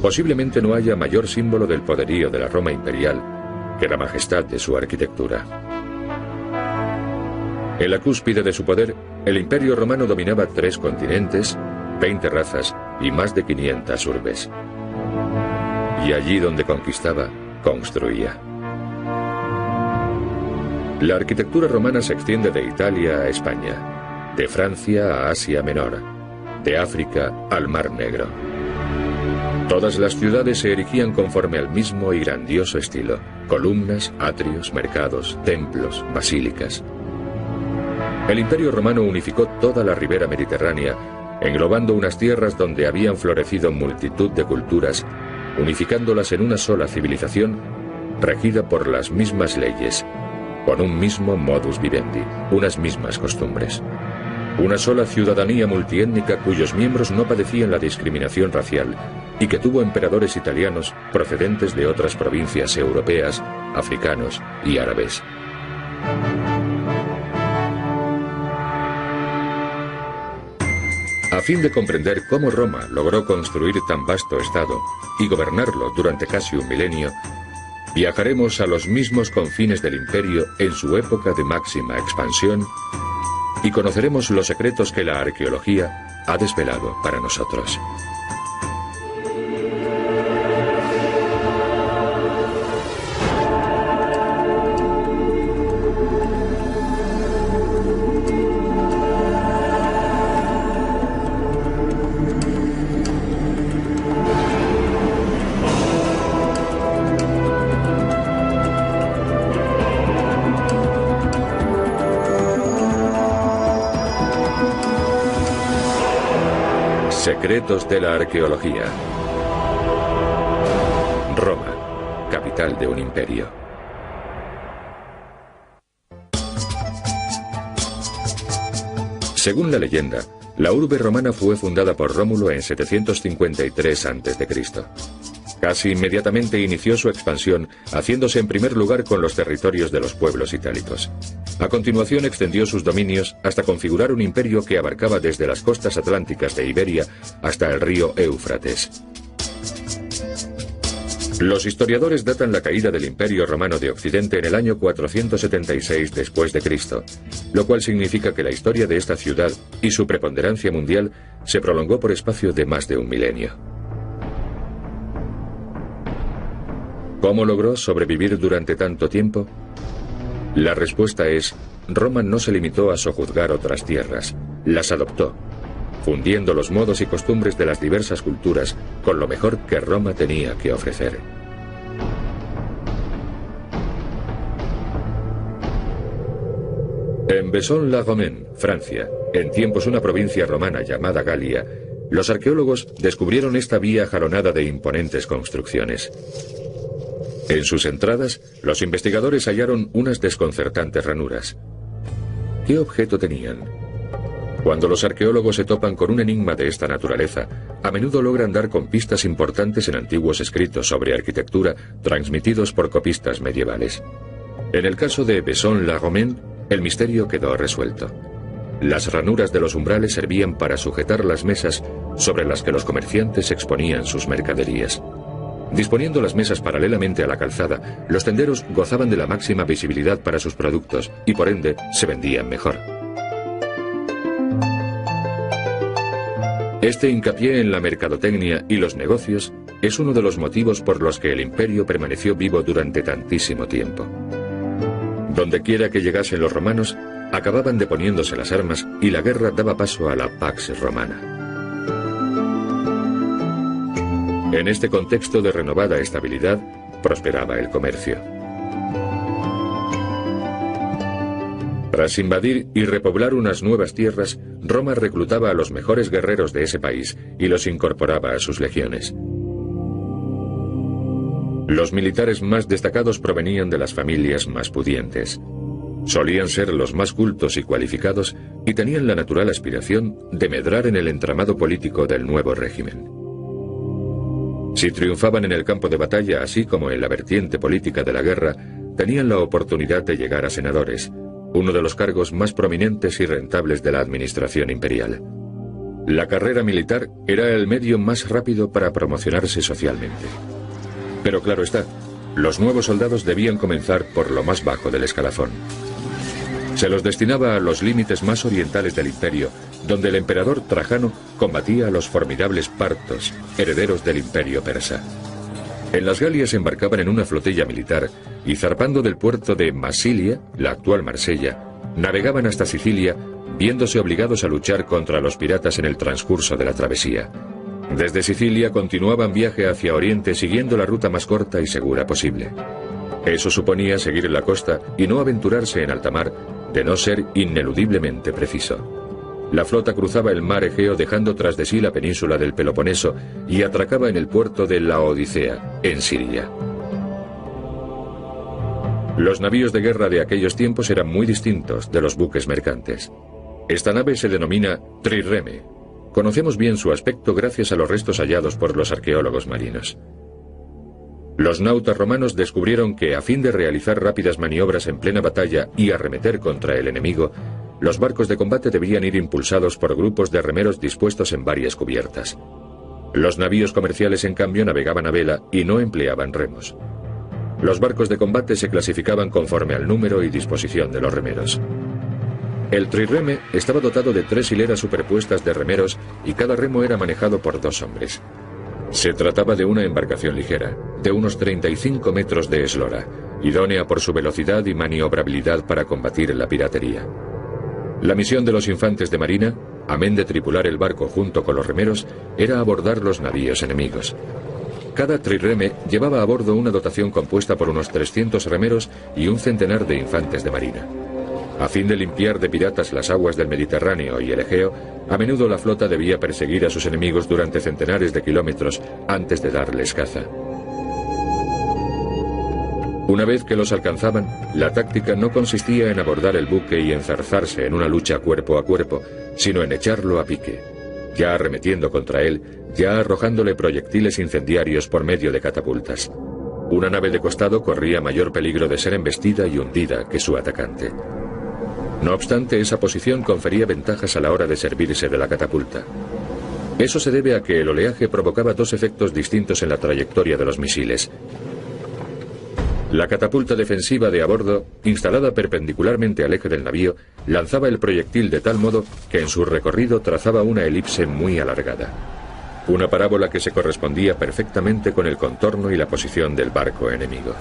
Posiblemente no haya mayor símbolo del poderío de la Roma imperial que la majestad de su arquitectura. En la cúspide de su poder, el Imperio romano dominaba 3 continentes, 20 razas y más de 500 urbes. Y allí donde conquistaba, construía. La arquitectura romana se extiende de Italia a España, de Francia a Asia Menor, de África al Mar Negro. Todas las ciudades se erigían conforme al mismo y grandioso estilo: columnas, atrios, mercados, templos, basílicas. El Imperio romano unificó toda la ribera mediterránea, englobando unas tierras donde habían florecido multitud de culturas, unificándolas en una sola civilización, regida por las mismas leyes, con un mismo modus vivendi, unas mismas costumbres. Una sola ciudadanía multiétnica cuyos miembros no padecían la discriminación racial y que tuvo emperadores italianos procedentes de otras provincias europeas, africanos y árabes. A fin de comprender cómo Roma logró construir tan vasto estado y gobernarlo durante casi un milenio, viajaremos a los mismos confines del imperio en su época de máxima expansión y conoceremos los secretos que la arqueología ha desvelado para nosotros. Secretos de la arqueología. Roma, capital de un imperio. Según la leyenda, la urbe romana fue fundada por Rómulo en 753 a.C. Casi inmediatamente inició su expansión, haciéndose en primer lugar con los territorios de los pueblos itálicos. A continuación extendió sus dominios hasta configurar un imperio que abarcaba desde las costas atlánticas de Iberia hasta el río Éufrates. Los historiadores datan la caída del Imperio Romano de Occidente en el año 476 después de Cristo, lo cual significa que la historia de esta ciudad y su preponderancia mundial se prolongó por espacio de más de un milenio. ¿Cómo logró sobrevivir durante tanto tiempo? La respuesta es: Roma no se limitó a sojuzgar otras tierras, las adoptó, fundiendo los modos y costumbres de las diversas culturas con lo mejor que Roma tenía que ofrecer. En Vaison-la-Romaine, Francia, en tiempos una provincia romana llamada Galia, los arqueólogos descubrieron esta vía jalonada de imponentes construcciones. En sus entradas, los investigadores hallaron unas desconcertantes ranuras. ¿Qué objeto tenían? Cuando los arqueólogos se topan con un enigma de esta naturaleza, a menudo logran dar con pistas importantes en antiguos escritos sobre arquitectura transmitidos por copistas medievales. En el caso de Vaison-la-Romaine, el misterio quedó resuelto. Las ranuras de los umbrales servían para sujetar las mesas sobre las que los comerciantes exponían sus mercaderías. Disponiendo las mesas paralelamente a la calzada, los tenderos gozaban de la máxima visibilidad para sus productos y por ende se vendían mejor. Este hincapié en la mercadotecnia y los negocios es uno de los motivos por los que el imperio permaneció vivo durante tantísimo tiempo. Dondequiera que llegasen los romanos, acababan deponiéndose las armas y la guerra daba paso a la Pax Romana. En este contexto de renovada estabilidad, prosperaba el comercio. Tras invadir y repoblar unas nuevas tierras, Roma reclutaba a los mejores guerreros de ese país y los incorporaba a sus legiones. Los militares más destacados provenían de las familias más pudientes. Solían ser los más cultos y cualificados y tenían la natural aspiración de medrar en el entramado político del nuevo régimen. Si triunfaban en el campo de batalla, así como en la vertiente política de la guerra, tenían la oportunidad de llegar a senadores, uno de los cargos más prominentes y rentables de la administración imperial. La carrera militar era el medio más rápido para promocionarse socialmente. Pero claro está, los nuevos soldados debían comenzar por lo más bajo del escalafón. Se los destinaba a los límites más orientales del imperio, donde el emperador Trajano combatía a los formidables partos, herederos del imperio persa. En las Galias embarcaban en una flotilla militar y zarpando del puerto de Massilia, la actual Marsella, navegaban hasta Sicilia, viéndose obligados a luchar contra los piratas en el transcurso de la travesía. Desde Sicilia continuaban viaje hacia Oriente siguiendo la ruta más corta y segura posible. Eso suponía seguir la costa y no aventurarse en alta mar, de no ser ineludiblemente preciso. La flota cruzaba el mar Egeo dejando tras de sí la península del Peloponeso y atracaba en el puerto de Laodicea, en Siria. Los navíos de guerra de aquellos tiempos eran muy distintos de los buques mercantes. Esta nave se denomina trireme. Conocemos bien su aspecto gracias a los restos hallados por los arqueólogos marinos. Los nautas romanos descubrieron que, a fin de realizar rápidas maniobras en plena batalla y arremeter contra el enemigo, los barcos de combate debían ir impulsados por grupos de remeros dispuestos en varias cubiertas. Los navíos comerciales, en cambio, navegaban a vela y no empleaban remos. Los barcos de combate se clasificaban conforme al número y disposición de los remeros. El trireme estaba dotado de 3 hileras superpuestas de remeros y cada remo era manejado por 2 hombres. Se trataba de una embarcación ligera, de unos 35 metros de eslora, idónea por su velocidad y maniobrabilidad para combatir la piratería. La misión de los infantes de marina, amén de tripular el barco junto con los remeros, era abordar los navíos enemigos. Cada trireme llevaba a bordo una dotación compuesta por unos 300 remeros y un centenar de infantes de marina. A fin de limpiar de piratas las aguas del Mediterráneo y el Egeo, a menudo la flota debía perseguir a sus enemigos durante centenares de kilómetros antes de darles caza. Una vez que los alcanzaban, la táctica no consistía en abordar el buque y enzarzarse en una lucha cuerpo a cuerpo, sino en echarlo a pique, ya arremetiendo contra él, ya arrojándole proyectiles incendiarios por medio de catapultas. Una nave de costado corría mayor peligro de ser embestida y hundida que su atacante. No obstante, esa posición confería ventajas a la hora de servirse de la catapulta. Eso se debe a que el oleaje provocaba 2 efectos distintos en la trayectoria de los misiles. La catapulta defensiva de a bordo, instalada perpendicularmente al eje del navío, lanzaba el proyectil de tal modo que en su recorrido trazaba una elipse muy alargada. Una parábola que se correspondía perfectamente con el contorno y la posición del barco enemigo.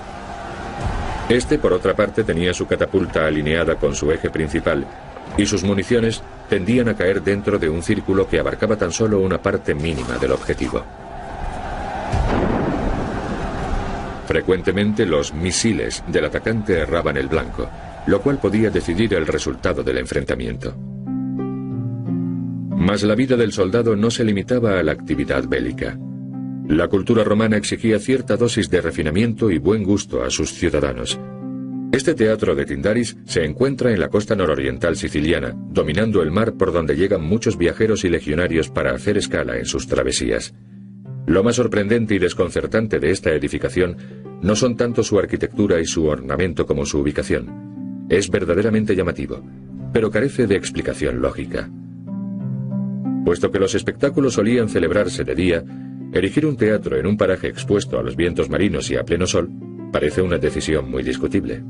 Este, por otra parte, tenía su catapulta alineada con su eje principal, y sus municiones tendían a caer dentro de un círculo que abarcaba tan solo una parte mínima del objetivo. Frecuentemente los misiles del atacante erraban el blanco, lo cual podía decidir el resultado del enfrentamiento. Mas la vida del soldado no se limitaba a la actividad bélica. La cultura romana exigía cierta dosis de refinamiento y buen gusto a sus ciudadanos. Este teatro de Tyndaris se encuentra en la costa nororiental siciliana, dominando el mar por donde llegan muchos viajeros y legionarios para hacer escala en sus travesías. Lo más sorprendente y desconcertante de esta edificación no son tanto su arquitectura y su ornamento como su ubicación. Es verdaderamente llamativo, pero carece de explicación lógica. Puesto que los espectáculos solían celebrarse de día, erigir un teatro en un paraje expuesto a los vientos marinos y a pleno sol parece una decisión muy discutible.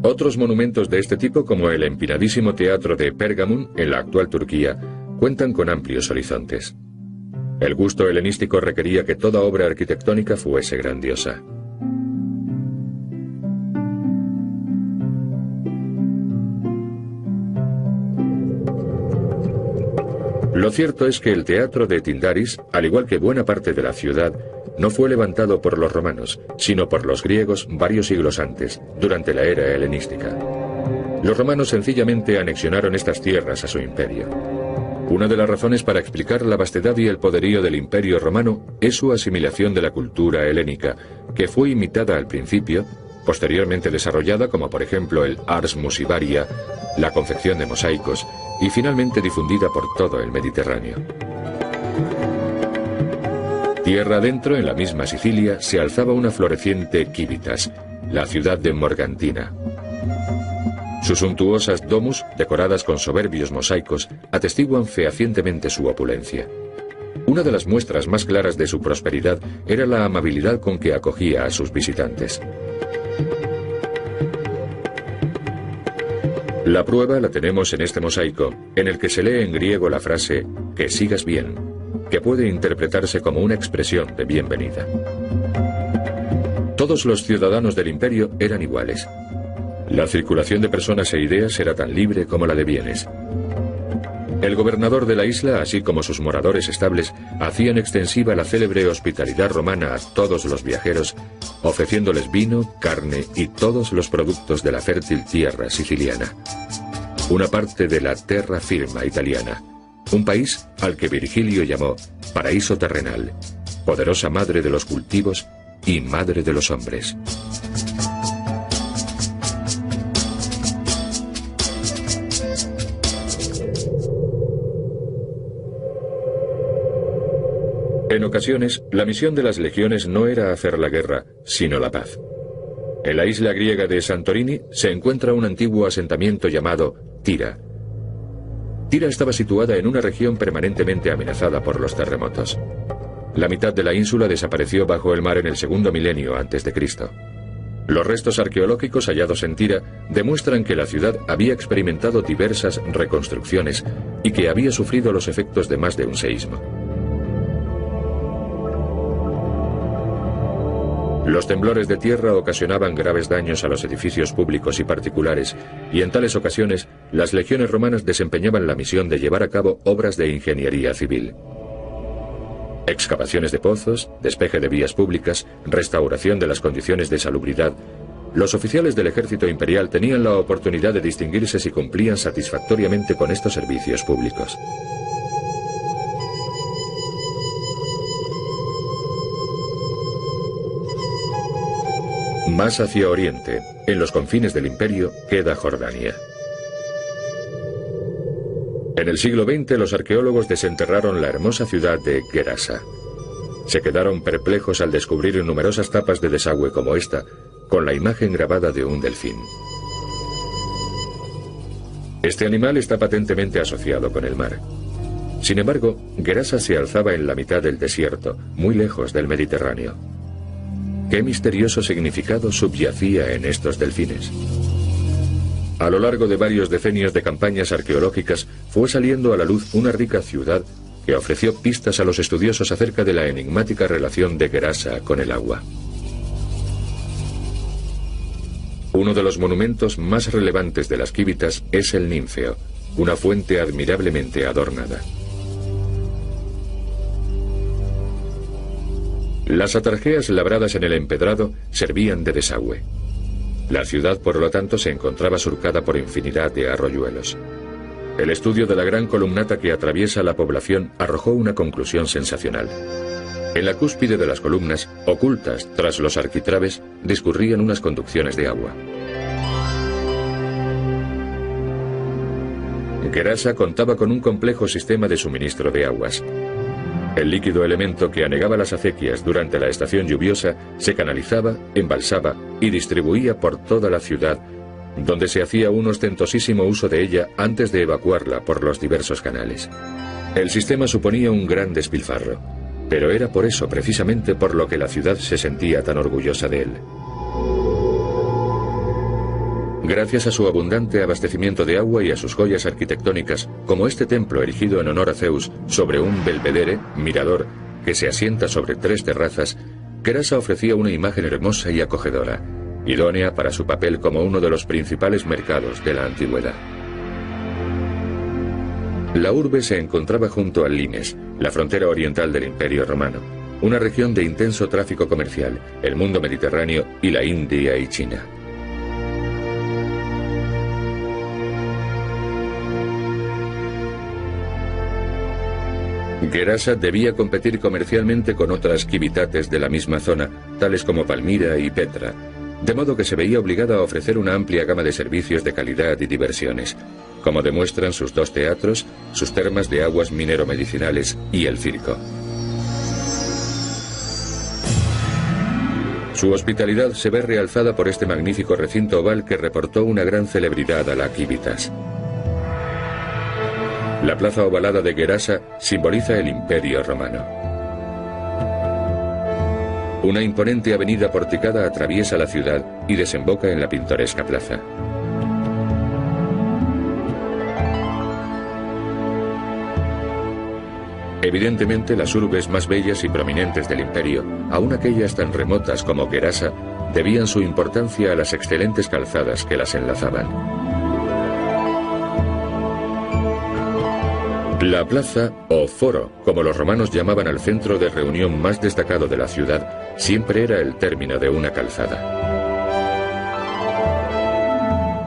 Otros monumentos de este tipo, como el empinadísimo teatro de Pérgamon en la actual Turquía, cuentan con amplios horizontes. El gusto helenístico requería que toda obra arquitectónica fuese grandiosa. Lo cierto es que el teatro de Tyndaris, al igual que buena parte de la ciudad, no fue levantado por los romanos, sino por los griegos varios siglos antes, durante la era helenística. Los romanos sencillamente anexionaron estas tierras a su imperio. Una de las razones para explicar la vastedad y el poderío del Imperio romano es su asimilación de la cultura helénica, que fue imitada al principio, posteriormente desarrollada como por ejemplo el ars musivaria, la confección de mosaicos, y finalmente difundida por todo el Mediterráneo. Tierra adentro, en la misma Sicilia, se alzaba una floreciente Civitas, la ciudad de Morgantina. Sus suntuosas domus, decoradas con soberbios mosaicos, atestiguan fehacientemente su opulencia. Una de las muestras más claras de su prosperidad era la amabilidad con que acogía a sus visitantes. La prueba la tenemos en este mosaico, en el que se lee en griego la frase «que sigas bien», que puede interpretarse como una expresión de bienvenida. Todos los ciudadanos del imperio eran iguales. La circulación de personas e ideas era tan libre como la de bienes. El gobernador de la isla, así como sus moradores estables, hacían extensiva la célebre hospitalidad romana a todos los viajeros, ofreciéndoles vino, carne y todos los productos de la fértil tierra siciliana. Una parte de la terra firma italiana, un país al que Virgilio llamó paraíso terrenal, poderosa madre de los cultivos y madre de los hombres. En ocasiones, la misión de las legiones no era hacer la guerra, sino la paz. En la isla griega de Santorini se encuentra un antiguo asentamiento llamado Tira. Tira estaba situada en una región permanentemente amenazada por los terremotos. La mitad de la ínsula desapareció bajo el mar en el segundo milenio antes de Cristo. Los restos arqueológicos hallados en Tira demuestran que la ciudad había experimentado diversas reconstrucciones y que había sufrido los efectos de más de un seísmo. Los temblores de tierra ocasionaban graves daños a los edificios públicos y particulares, y en tales ocasiones las legiones romanas desempeñaban la misión de llevar a cabo obras de ingeniería civil. Excavaciones de pozos, despeje de vías públicas, restauración de las condiciones de salubridad. Los oficiales del ejército imperial tenían la oportunidad de distinguirse si cumplían satisfactoriamente con estos servicios públicos. Más hacia oriente, en los confines del imperio, queda Jordania. En el siglo XX los arqueólogos desenterraron la hermosa ciudad de Gerasa. Se quedaron perplejos al descubrir numerosas tapas de desagüe como esta, con la imagen grabada de un delfín. Este animal está patentemente asociado con el mar. Sin embargo, Gerasa se alzaba en la mitad del desierto, muy lejos del Mediterráneo. ¿Qué misterioso significado subyacía en estos delfines? A lo largo de varios decenios de campañas arqueológicas fue saliendo a la luz una rica ciudad que ofreció pistas a los estudiosos acerca de la enigmática relación de Gerasa con el agua. Uno de los monumentos más relevantes de las Kívitas es el Ninfeo, una fuente admirablemente adornada. Las atarjeas labradas en el empedrado servían de desagüe. La ciudad, por lo tanto, se encontraba surcada por infinidad de arroyuelos. El estudio de la gran columnata que atraviesa la población arrojó una conclusión sensacional. En la cúspide de las columnas, ocultas tras los arquitrabes, discurrían unas conducciones de agua. Gerasa contaba con un complejo sistema de suministro de aguas. El líquido elemento que anegaba las acequias durante la estación lluviosa se canalizaba, embalsaba y distribuía por toda la ciudad, donde se hacía un ostentosísimo uso de ella antes de evacuarla por los diversos canales. El sistema suponía un gran despilfarro, pero era por eso precisamente por lo que la ciudad se sentía tan orgullosa de él. Gracias a su abundante abastecimiento de agua y a sus joyas arquitectónicas, como este templo erigido en honor a Zeus sobre un belvedere, mirador, que se asienta sobre 3 terrazas, Gerasa ofrecía una imagen hermosa y acogedora, idónea para su papel como uno de los principales mercados de la antigüedad. La urbe se encontraba junto al Limes, la frontera oriental del Imperio Romano, una región de intenso tráfico comercial, el mundo mediterráneo y la India y China. Gerasa debía competir comercialmente con otras Kivitates de la misma zona, tales como Palmira y Petra, de modo que se veía obligada a ofrecer una amplia gama de servicios de calidad y diversiones, como demuestran sus 2 teatros, sus termas de aguas minero-medicinales y el circo. Su hospitalidad se ve realzada por este magnífico recinto oval que reportó una gran celebridad a la Kivitas. La plaza ovalada de Gerasa simboliza el Imperio Romano. Una imponente avenida porticada atraviesa la ciudad y desemboca en la pintoresca plaza. Evidentemente, las urbes más bellas y prominentes del imperio, aun aquellas tan remotas como Gerasa, debían su importancia a las excelentes calzadas que las enlazaban. La plaza, o foro, como los romanos llamaban al centro de reunión más destacado de la ciudad, siempre era el término de una calzada.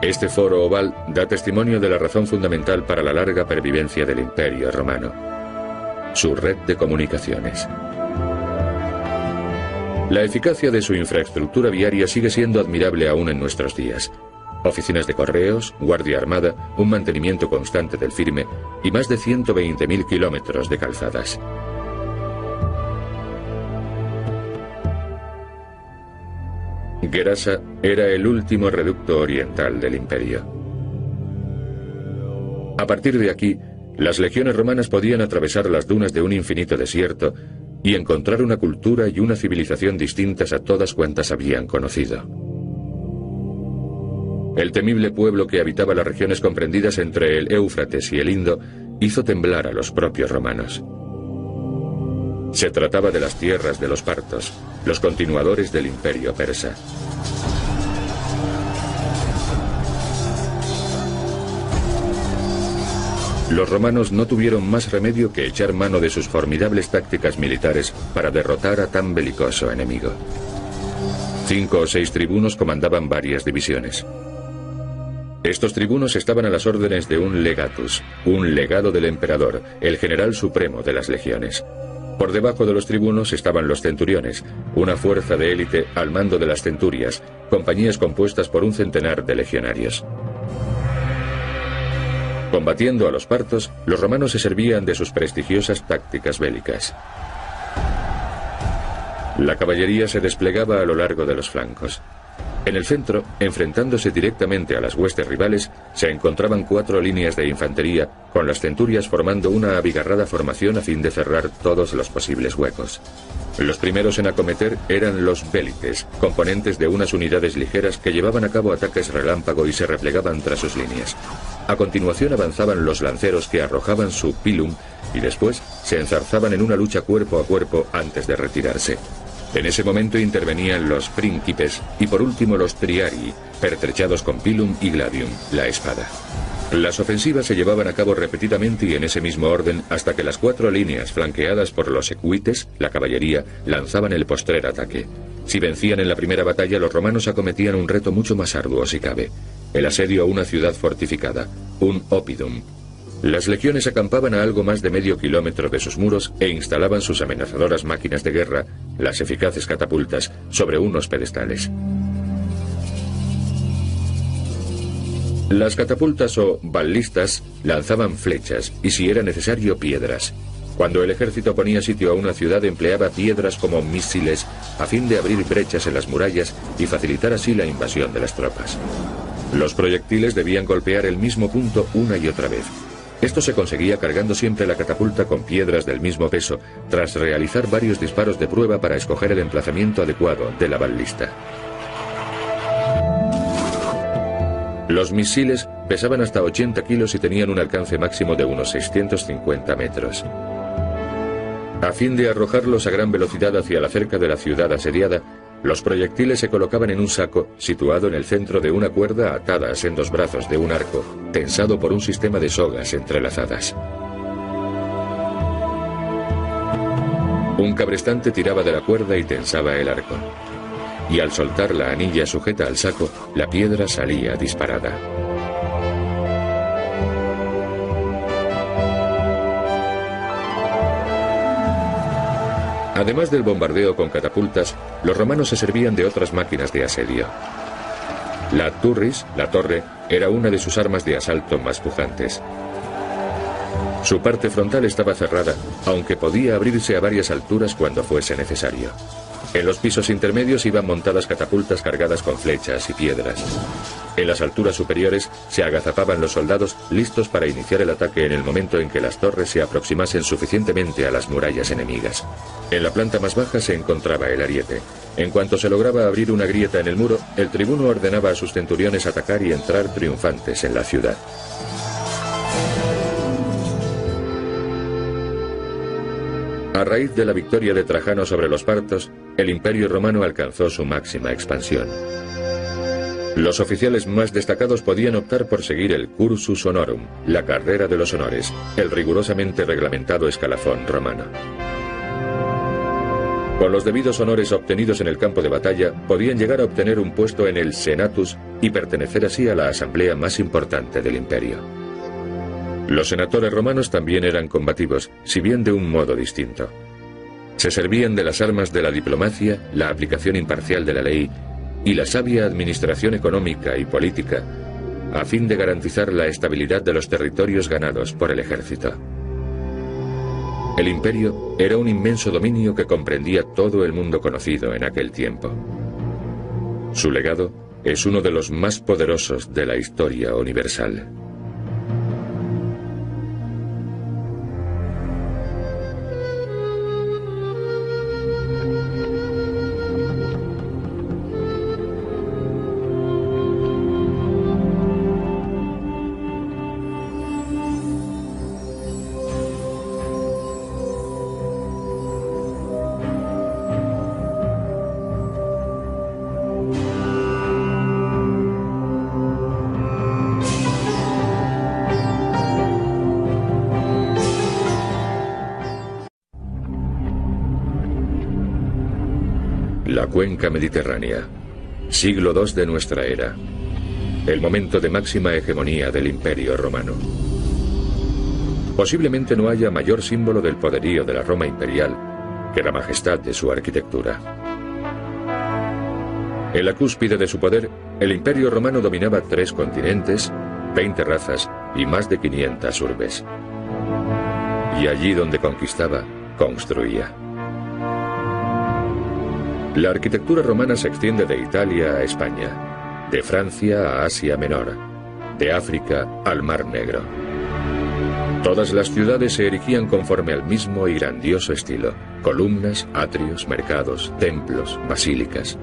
Este foro oval da testimonio de la razón fundamental para la larga pervivencia del Imperio Romano: su red de comunicaciones. La eficacia de su infraestructura viaria sigue siendo admirable aún en nuestros días. Oficinas de correos, guardia armada, un mantenimiento constante del firme y más de 120.000 kilómetros de calzadas. Gerasa era el último reducto oriental del imperio. A partir de aquí, las legiones romanas podían atravesar las dunas de un infinito desierto y encontrar una cultura y una civilización distintas a todas cuantas habían conocido. El temible pueblo que habitaba las regiones comprendidas entre el Éufrates y el Indo hizo temblar a los propios romanos. Se trataba de las tierras de los partos, los continuadores del imperio persa. Los romanos no tuvieron más remedio que echar mano de sus formidables tácticas militares para derrotar a tan belicoso enemigo. 5 o 6 tribunos comandaban varias divisiones. Estos tribunos estaban a las órdenes de un legatus, un legado del emperador, el general supremo de las legiones. Por debajo de los tribunos estaban los centuriones, una fuerza de élite al mando de las centurias, compañías compuestas por un centenar de legionarios. Combatiendo a los partos, los romanos se servían de sus prestigiosas tácticas bélicas. La caballería se desplegaba a lo largo de los flancos. En el centro, enfrentándose directamente a las huestes rivales, se encontraban 4 líneas de infantería, con las centurias formando una abigarrada formación a fin de cerrar todos los posibles huecos. Los primeros en acometer eran los vélites, componentes de unas unidades ligeras que llevaban a cabo ataques relámpago y se replegaban tras sus líneas. A continuación avanzaban los lanceros que arrojaban su pilum y después se enzarzaban en una lucha cuerpo a cuerpo antes de retirarse. En ese momento intervenían los príncipes y por último los triarii, pertrechados con pilum y gladium, la espada. Las ofensivas se llevaban a cabo repetidamente y en ese mismo orden hasta que las 4 líneas flanqueadas por los equites, la caballería, lanzaban el postrer ataque. Si vencían en la primera batalla, los romanos acometían un reto mucho más arduo si cabe: el asedio a una ciudad fortificada, un oppidum. Las legiones acampaban a algo más de medio kilómetro de sus muros e instalaban sus amenazadoras máquinas de guerra, las eficaces catapultas, sobre unos pedestales. Las catapultas o ballistas lanzaban flechas y, si era necesario, piedras. Cuando el ejército ponía sitio a una ciudad, empleaba piedras como misiles a fin de abrir brechas en las murallas y facilitar así la invasión de las tropas. Los proyectiles debían golpear el mismo punto una y otra vez. Esto se conseguía cargando siempre la catapulta con piedras del mismo peso, tras realizar varios disparos de prueba para escoger el emplazamiento adecuado de la balista. Los misiles pesaban hasta 80 kilos y tenían un alcance máximo de unos 650 metros. A fin de arrojarlos a gran velocidad hacia la cerca de la ciudad asediada, los proyectiles se colocaban en un saco situado en el centro de una cuerda atada a sendos brazos de un arco, tensado por un sistema de sogas entrelazadas. Un cabrestante tiraba de la cuerda y tensaba el arco. Y al soltar la anilla sujeta al saco, la piedra salía disparada. Además del bombardeo con catapultas, los romanos se servían de otras máquinas de asedio. La turris, la torre, era una de sus armas de asalto más pujantes. Su parte frontal estaba cerrada, aunque podía abrirse a varias alturas cuando fuese necesario. En los pisos intermedios iban montadas catapultas cargadas con flechas y piedras. En las alturas superiores se agazapaban los soldados listos para iniciar el ataque en el momento en que las torres se aproximasen suficientemente a las murallas enemigas. En la planta más baja se encontraba el ariete. En cuanto se lograba abrir una grieta en el muro, el tribuno ordenaba a sus centuriones atacar y entrar triunfantes en la ciudad. A raíz de la victoria de Trajano sobre los partos, el Imperio Romano alcanzó su máxima expansión. Los oficiales más destacados podían optar por seguir el cursus honorum, la carrera de los honores, el rigurosamente reglamentado escalafón romano. Con los debidos honores obtenidos en el campo de batalla, podían llegar a obtener un puesto en el senatus y pertenecer así a la asamblea más importante del imperio. Los senadores romanos también eran combativos, si bien de un modo distinto. Se servían de las armas de la diplomacia, la aplicación imparcial de la ley y la sabia administración económica y política, a fin de garantizar la estabilidad de los territorios ganados por el ejército. El imperio era un inmenso dominio que comprendía todo el mundo conocido en aquel tiempo. Su legado es uno de los más poderosos de la historia universal. La cuenca mediterránea. Siglo II de nuestra era. El momento de máxima hegemonía del Imperio Romano. Posiblemente no haya mayor símbolo del poderío de la Roma imperial que la majestad de su arquitectura. En la cúspide de su poder, el Imperio Romano dominaba 3 continentes, 20 razas y más de 500 urbes. Y allí donde conquistaba, construía. La arquitectura romana se extiende de Italia a España, de Francia a Asia Menor, de África al Mar Negro. Todas las ciudades se erigían conforme al mismo y grandioso estilo: columnas, atrios, mercados, templos, basílicas.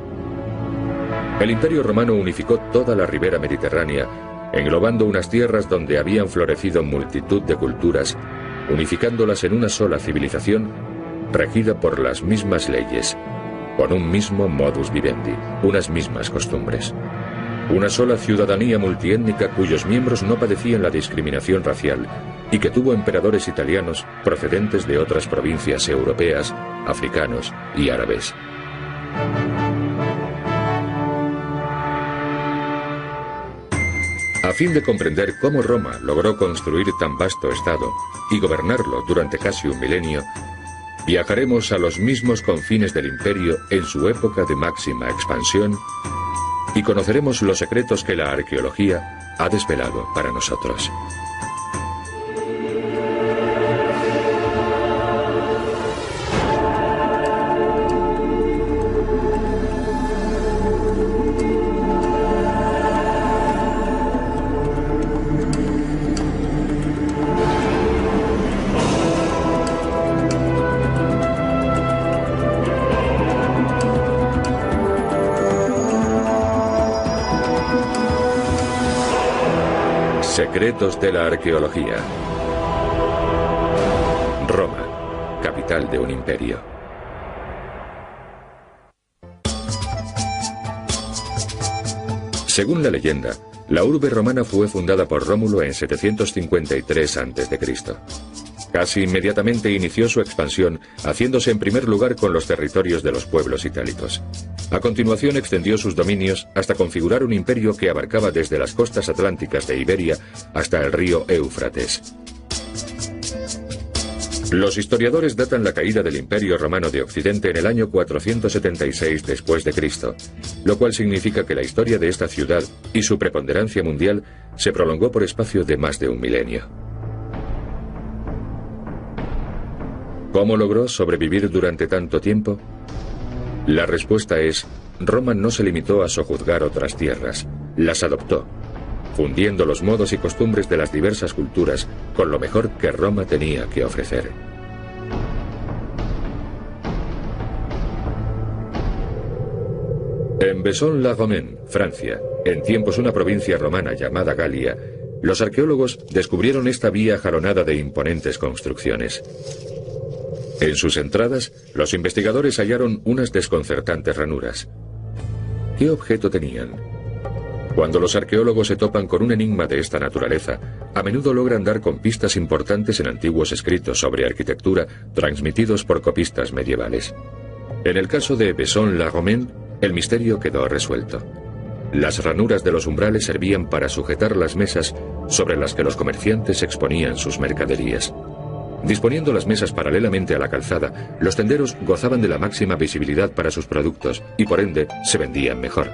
El Imperio Romano unificó toda la ribera mediterránea, englobando unas tierras donde habían florecido multitud de culturas, unificándolas en una sola civilización, regida por las mismas leyes, con un mismo modus vivendi, unas mismas costumbres. Una sola ciudadanía multiétnica cuyos miembros no padecían la discriminación racial y que tuvo emperadores italianos procedentes de otras provincias europeas, africanos y árabes. A fin de comprender cómo Roma logró construir tan vasto estado y gobernarlo durante casi un milenio, viajaremos a los mismos confines del imperio en su época de máxima expansión y conoceremos los secretos que la arqueología ha desvelado para nosotros. Secretos de la arqueología. Roma, capital de un imperio. Según la leyenda, la urbe romana fue fundada por Rómulo en 753 a.C. Casi inmediatamente inició su expansión, haciéndose en primer lugar con los territorios de los pueblos itálicos. A continuación extendió sus dominios hasta configurar un imperio que abarcaba desde las costas atlánticas de Iberia hasta el río Éufrates. Los historiadores datan la caída del Imperio Romano de Occidente en el año 476 después de Cristo, lo cual significa que la historia de esta ciudad y su preponderancia mundial se prolongó por espacio de más de un milenio. ¿Cómo logró sobrevivir durante tanto tiempo? La respuesta es: Roma no se limitó a sojuzgar otras tierras, las adoptó, fundiendo los modos y costumbres de las diversas culturas con lo mejor que Roma tenía que ofrecer. En Vaison-la-Romaine, Francia, en tiempos una provincia romana llamada Galia, los arqueólogos descubrieron esta vía jalonada de imponentes construcciones. En sus entradas, los investigadores hallaron unas desconcertantes ranuras. ¿Qué objeto tenían? Cuando los arqueólogos se topan con un enigma de esta naturaleza, a menudo logran dar con pistas importantes en antiguos escritos sobre arquitectura transmitidos por copistas medievales. En el caso de Vaison-la-Romaine, el misterio quedó resuelto. Las ranuras de los umbrales servían para sujetar las mesas sobre las que los comerciantes exponían sus mercaderías. Disponiendo las mesas paralelamente a la calzada, los tenderos gozaban de la máxima visibilidad para sus productos y por ende se vendían mejor.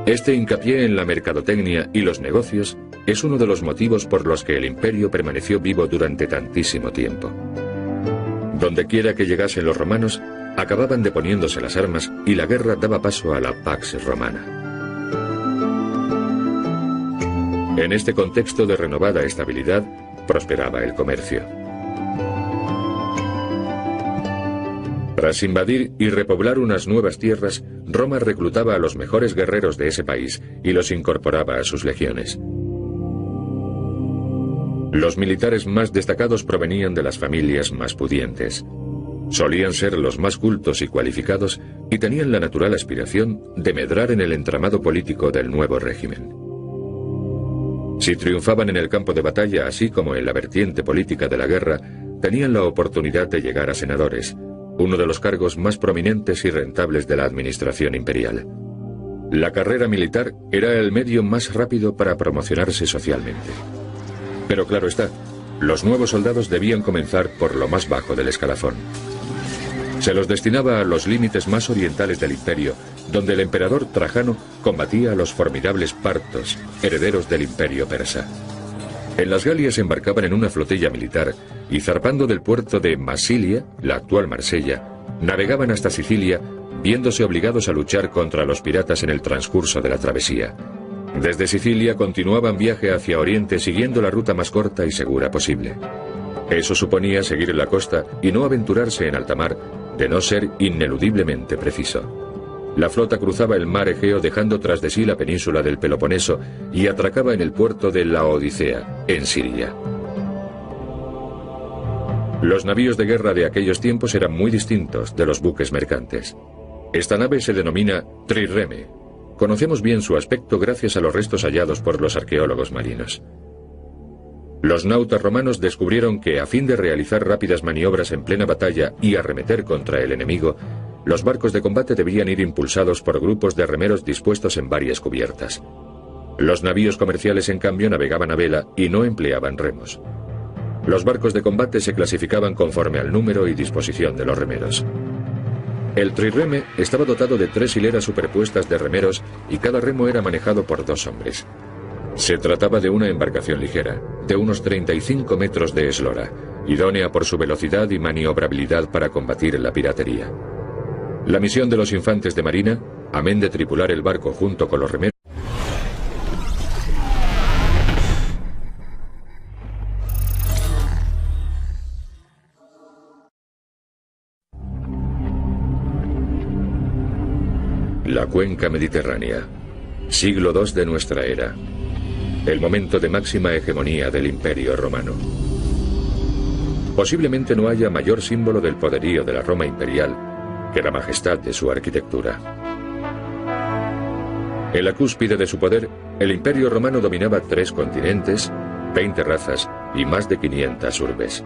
Este hincapié en la mercadotecnia y los negocios es uno de los motivos por los que el imperio permaneció vivo durante tantísimo tiempo. Dondequiera que llegasen los romanos, acababan deponiéndose las armas y la guerra daba paso a la Pax Romana. En este contexto de renovada estabilidad, prosperaba el comercio. Tras invadir y repoblar unas nuevas tierras, Roma reclutaba a los mejores guerreros de ese país y los incorporaba a sus legiones. Los militares más destacados provenían de las familias más pudientes. Solían ser los más cultos y cualificados y tenían la natural aspiración de medrar en el entramado político del nuevo régimen. Si triunfaban en el campo de batalla, así como en la vertiente política de la guerra, tenían la oportunidad de llegar a senadores, uno de los cargos más prominentes y rentables de la administración imperial. La carrera militar era el medio más rápido para promocionarse socialmente. Pero claro está, los nuevos soldados debían comenzar por lo más bajo del escalafón. Se los destinaba a los límites más orientales del imperio, donde el emperador Trajano combatía a los formidables partos, herederos del imperio persa. En las Galias embarcaban en una flotilla militar y zarpando del puerto de Masilia, la actual Marsella, navegaban hasta Sicilia, viéndose obligados a luchar contra los piratas en el transcurso de la travesía. Desde Sicilia continuaban viaje hacia Oriente siguiendo la ruta más corta y segura posible. Eso suponía seguir la costa y no aventurarse en alta mar, de no ser ineludiblemente preciso. La flota cruzaba el mar Egeo dejando tras de sí la península del Peloponeso y atracaba en el puerto de Laodicea, en Siria. Los navíos de guerra de aquellos tiempos eran muy distintos de los buques mercantes. Esta nave se denomina trireme. Conocemos bien su aspecto gracias a los restos hallados por los arqueólogos marinos. Los nautas romanos descubrieron que, a fin de realizar rápidas maniobras en plena batalla y arremeter contra el enemigo, los barcos de combate debían ir impulsados por grupos de remeros dispuestos en varias cubiertas. Los navíos comerciales, en cambio, navegaban a vela y no empleaban remos. Los barcos de combate se clasificaban conforme al número y disposición de los remeros. El trireme estaba dotado de 3 hileras superpuestas de remeros y cada remo era manejado por 2 hombres. Se trataba de una embarcación ligera, de unos 35 metros de eslora, idónea por su velocidad y maniobrabilidad para combatir la piratería. La misión de los infantes de marina, amén de tripular el barco junto con los remeros, la cuenca mediterránea, siglo II de nuestra era, el momento de máxima hegemonía del Imperio Romano. Posiblemente no haya mayor símbolo del poderío de la Roma imperial que la majestad de su arquitectura. En la cúspide de su poder, el Imperio Romano dominaba 3 continentes, 20 razas y más de 500 urbes.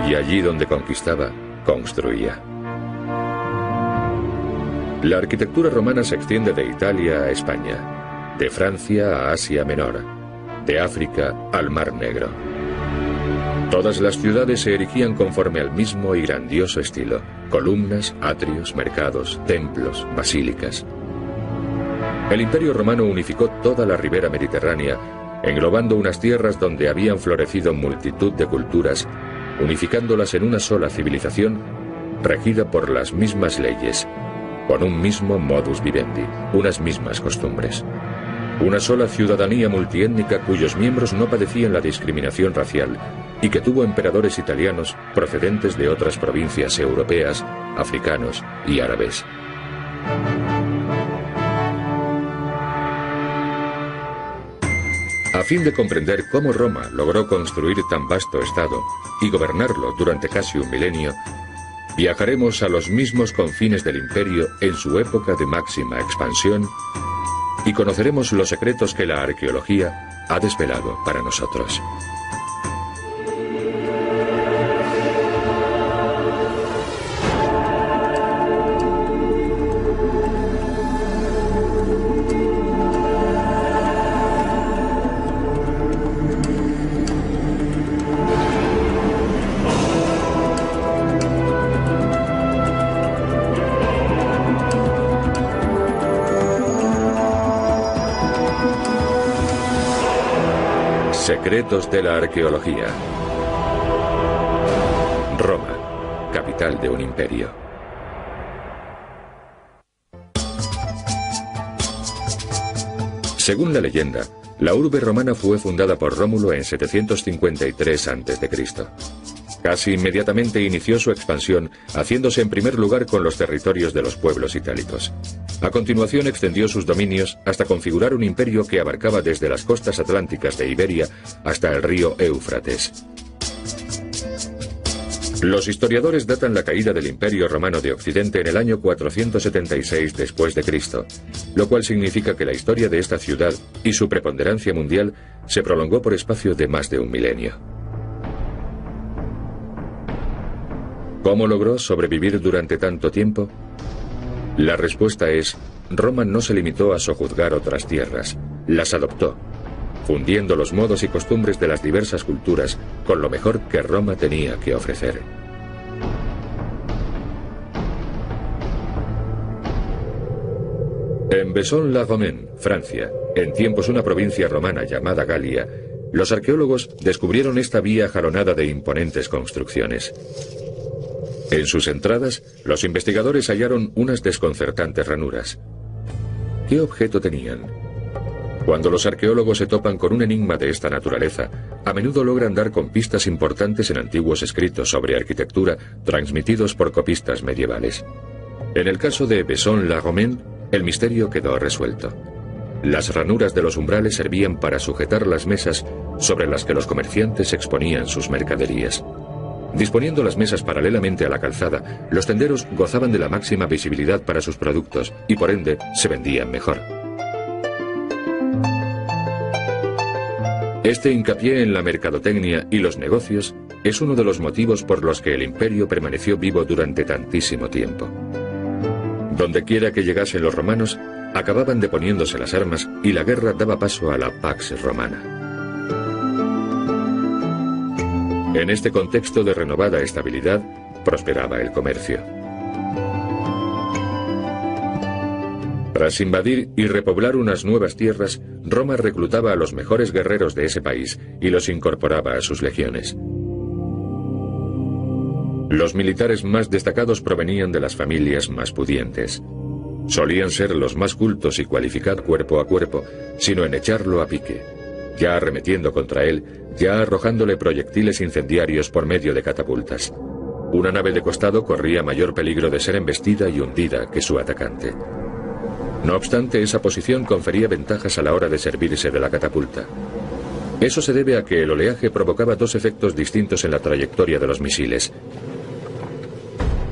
Y allí donde conquistaba, construía. La arquitectura romana se extiende de Italia a España, de Francia a Asia Menor, de África al Mar Negro. Todas las ciudades se erigían conforme al mismo y grandioso estilo: columnas, atrios, mercados, templos, basílicas. El Imperio Romano unificó toda la ribera mediterránea, englobando unas tierras donde habían florecido multitud de culturas, unificándolas en una sola civilización, regida por las mismas leyes, con un mismo modus vivendi, unas mismas costumbres. Una sola ciudadanía multiétnica cuyos miembros no padecían la discriminación racial y que tuvo emperadores italianos procedentes de otras provincias europeas, africanos y árabes. A fin de comprender cómo Roma logró construir tan vasto estado y gobernarlo durante casi un milenio, viajaremos a los mismos confines del imperio en su época de máxima expansión y conoceremos los secretos que la arqueología ha desvelado para nosotros. Secretos de la arqueología. Roma, capital de un imperio. Según la leyenda, la urbe romana fue fundada por Rómulo en 753 a.C. Casi inmediatamente inició su expansión, haciéndose en primer lugar con los territorios de los pueblos itálicos. A continuación extendió sus dominios hasta configurar un imperio que abarcaba desde las costas atlánticas de Iberia hasta el río Éufrates. Los historiadores datan la caída del Imperio Romano de Occidente en el año 476 después de Cristo, lo cual significa que la historia de esta ciudad y su preponderancia mundial se prolongó por espacio de más de un milenio. ¿Cómo logró sobrevivir durante tanto tiempo? La respuesta es: Roma no se limitó a sojuzgar otras tierras, las adoptó, fundiendo los modos y costumbres de las diversas culturas con lo mejor que Roma tenía que ofrecer. En Vaison-la-Romaine, Francia, en tiempos una provincia romana llamada Galia, los arqueólogos descubrieron esta vía jalonada de imponentes construcciones. En sus entradas, los investigadores hallaron unas desconcertantes ranuras. ¿Qué objeto tenían? Cuando los arqueólogos se topan con un enigma de esta naturaleza, a menudo logran dar con pistas importantes en antiguos escritos sobre arquitectura transmitidos por copistas medievales. En el caso de Vaison-la-Romaine, el misterio quedó resuelto. Las ranuras de los umbrales servían para sujetar las mesas sobre las que los comerciantes exponían sus mercaderías. Disponiendo las mesas paralelamente a la calzada, los tenderos gozaban de la máxima visibilidad para sus productos y por ende se vendían mejor. Este hincapié en la mercadotecnia y los negocios es uno de los motivos por los que el imperio permaneció vivo durante tantísimo tiempo. Dondequiera que llegasen los romanos, acababan deponiéndose las armas y la guerra daba paso a la Pax Romana. En este contexto de renovada estabilidad, prosperaba el comercio. Tras invadir y repoblar unas nuevas tierras, Roma reclutaba a los mejores guerreros de ese país y los incorporaba a sus legiones. Los militares más destacados provenían de las familias más pudientes. Solían ser los más cultos y cualificados cuerpo a cuerpo, sino en echarlo a pique, ya arremetiendo contra él, ya arrojándole proyectiles incendiarios por medio de catapultas. Una nave de costado corría mayor peligro de ser embestida y hundida que su atacante. No obstante, esa posición confería ventajas a la hora de servirse de la catapulta. Eso se debe a que el oleaje provocaba dos efectos distintos en la trayectoria de los misiles.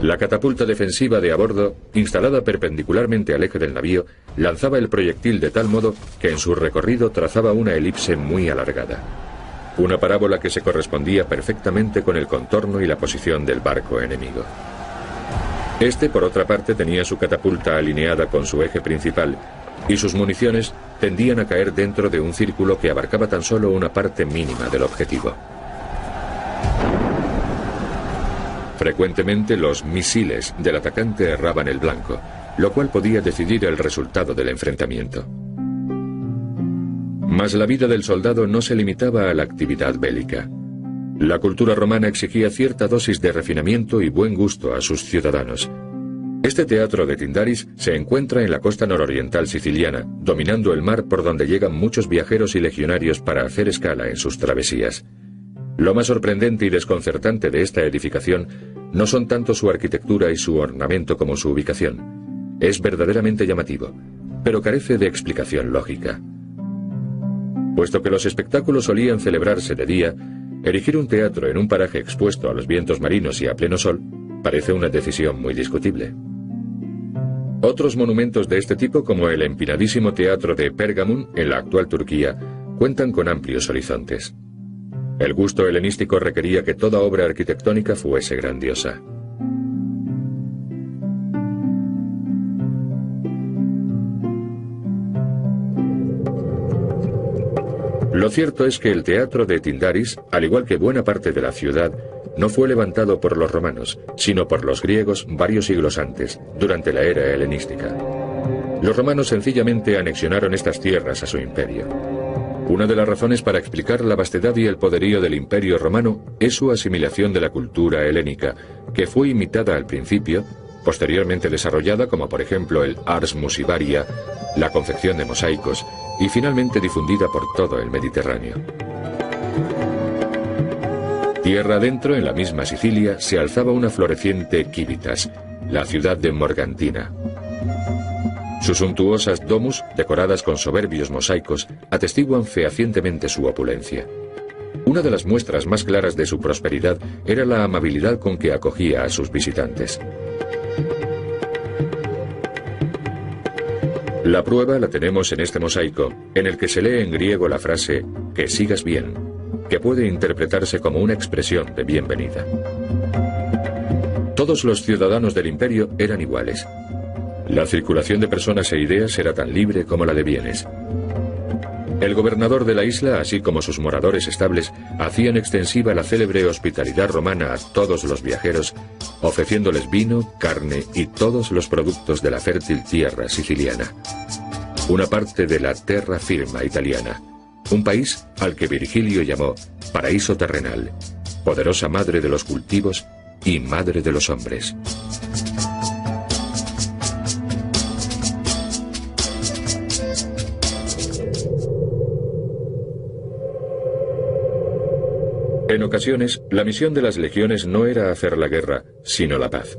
La catapulta defensiva de a bordo, instalada perpendicularmente al eje del navío, lanzaba el proyectil de tal modo que en su recorrido trazaba una elipse muy alargada. Una parábola que se correspondía perfectamente con el contorno y la posición del barco enemigo. Este, por otra parte, tenía su catapulta alineada con su eje principal, y sus municiones tendían a caer dentro de un círculo que abarcaba tan solo una parte mínima del objetivo. Frecuentemente los misiles del atacante erraban el blanco, lo cual podía decidir el resultado del enfrentamiento. Mas la vida del soldado no se limitaba a la actividad bélica. La cultura romana exigía cierta dosis de refinamiento y buen gusto a sus ciudadanos. Este teatro de Tyndaris se encuentra en la costa nororiental siciliana, dominando el mar por donde llegan muchos viajeros y legionarios para hacer escala en sus travesías. Lo más sorprendente y desconcertante de esta edificación no son tanto su arquitectura y su ornamento como su ubicación. Es verdaderamente llamativo, pero carece de explicación lógica. Puesto que los espectáculos solían celebrarse de día, erigir un teatro en un paraje expuesto a los vientos marinos y a pleno sol parece una decisión muy discutible. Otros monumentos de este tipo, como el empinadísimo teatro de Pérgamon en la actual Turquía, cuentan con amplios horizontes. El gusto helenístico requería que toda obra arquitectónica fuese grandiosa. Lo cierto es que el teatro de Tyndaris, al igual que buena parte de la ciudad, no fue levantado por los romanos, sino por los griegos varios siglos antes, durante la era helenística. Los romanos sencillamente anexionaron estas tierras a su imperio. Una de las razones para explicar la vastedad y el poderío del Imperio Romano es su asimilación de la cultura helénica, que fue imitada al principio, posteriormente desarrollada como por ejemplo el ars musivaria, la confección de mosaicos, y finalmente difundida por todo el Mediterráneo. Tierra adentro, en la misma Sicilia, se alzaba una floreciente Civitas, la ciudad de Morgantina. Sus suntuosas domus, decoradas con soberbios mosaicos, atestiguan fehacientemente su opulencia. Una de las muestras más claras de su prosperidad era la amabilidad con que acogía a sus visitantes. La prueba la tenemos en este mosaico, en el que se lee en griego la frase «que sigas bien», que puede interpretarse como una expresión de bienvenida. Todos los ciudadanos del imperio eran iguales. La circulación de personas e ideas era tan libre como la de bienes. El gobernador de la isla, así como sus moradores estables, hacían extensiva la célebre hospitalidad romana a todos los viajeros, ofreciéndoles vino, carne y todos los productos de la fértil tierra siciliana. Una parte de la terra firma italiana, un país al que Virgilio llamó paraíso terrenal, poderosa madre de los cultivos y madre de los hombres. En ocasiones, la misión de las legiones no era hacer la guerra, sino la paz.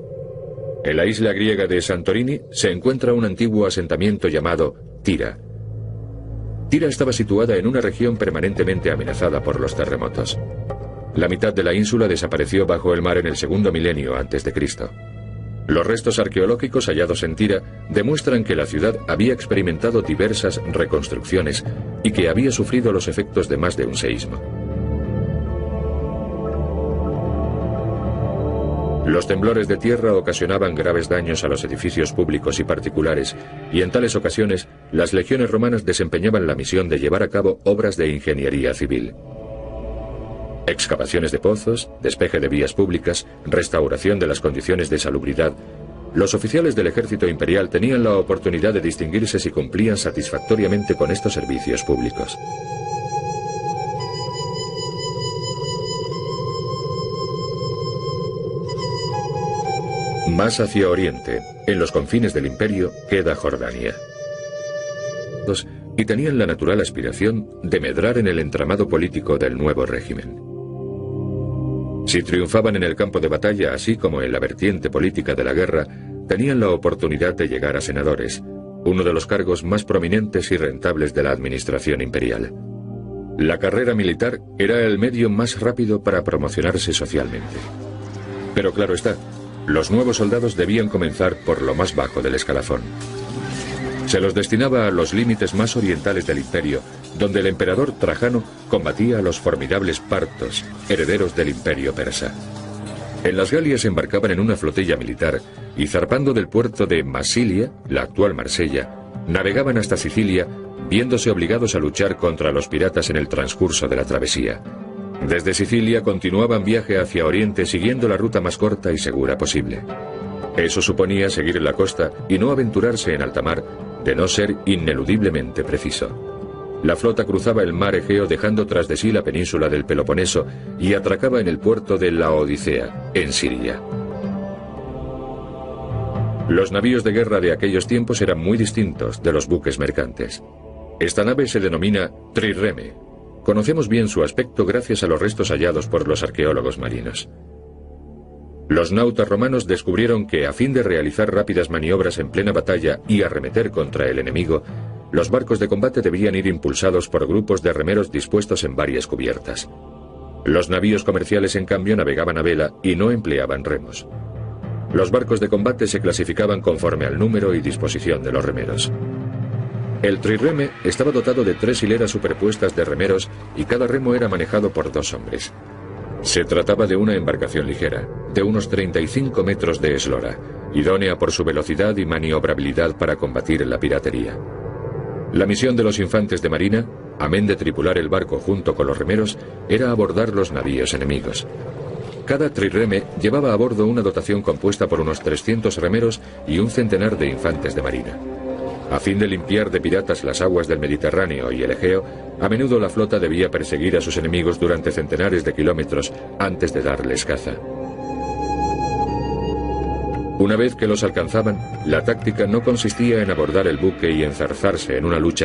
En la isla griega de Santorini se encuentra un antiguo asentamiento llamado Tira. Tira estaba situada en una región permanentemente amenazada por los terremotos. La mitad de la ínsula desapareció bajo el mar en el segundo milenio antes de Cristo. Los restos arqueológicos hallados en Tira demuestran que la ciudad había experimentado diversas reconstrucciones y que había sufrido los efectos de más de un seísmo. Los temblores de tierra ocasionaban graves daños a los edificios públicos y particulares, y en tales ocasiones las legiones romanas desempeñaban la misión de llevar a cabo obras de ingeniería civil. Excavaciones de pozos, despeje de vías públicas, restauración de las condiciones de salubridad. Los oficiales del ejército imperial tenían la oportunidad de distinguirse si cumplían satisfactoriamente con estos servicios públicos. Más hacia oriente, en los confines del imperio, queda Jordania. Y tenían la natural aspiración de medrar en el entramado político del nuevo régimen. Si triunfaban en el campo de batalla, así como en la vertiente política de la guerra, tenían la oportunidad de llegar a senadores, uno de los cargos más prominentes y rentables de la administración imperial. La carrera militar era el medio más rápido para promocionarse socialmente. Pero claro está, los nuevos soldados debían comenzar por lo más bajo del escalafón. Se los destinaba a los límites más orientales del imperio, donde el emperador Trajano combatía a los formidables partos, herederos del imperio persa. En las Galias embarcaban en una flotilla militar y zarpando del puerto de Massilia, la actual Marsella, navegaban hasta Sicilia, viéndose obligados a luchar contra los piratas en el transcurso de la travesía. Desde Sicilia continuaban viaje hacia Oriente siguiendo la ruta más corta y segura posible. Eso suponía seguir la costa y no aventurarse en alta mar, de no ser ineludiblemente preciso. La flota cruzaba el mar Egeo dejando tras de sí la península del Peloponeso y atracaba en el puerto de Laodicea, en Siria. Los navíos de guerra de aquellos tiempos eran muy distintos de los buques mercantes. Esta nave se denomina trireme. Conocemos bien su aspecto gracias a los restos hallados por los arqueólogos marinos. Los nautas romanos descubrieron que, a fin de realizar rápidas maniobras en plena batalla y arremeter contra el enemigo, los barcos de combate debían ir impulsados por grupos de remeros dispuestos en varias cubiertas. Los navíos comerciales, en cambio, navegaban a vela y no empleaban remos. Los barcos de combate se clasificaban conforme al número y disposición de los remeros. El trireme estaba dotado de 3 hileras superpuestas de remeros y cada remo era manejado por 2 hombres. Se trataba de una embarcación ligera, de unos 35 metros de eslora, idónea por su velocidad y maniobrabilidad para combatir la piratería. La misión de los infantes de marina, amén de tripular el barco junto con los remeros, era abordar los navíos enemigos. Cada trireme llevaba a bordo una dotación compuesta por unos 300 remeros y un centenar de infantes de marina. A fin de limpiar de piratas las aguas del Mediterráneo y el Egeo, a menudo la flota debía perseguir a sus enemigos durante centenares de kilómetros antes de darles caza. Una vez que los alcanzaban, la táctica no consistía en abordar el buque y enzarzarse en una lucha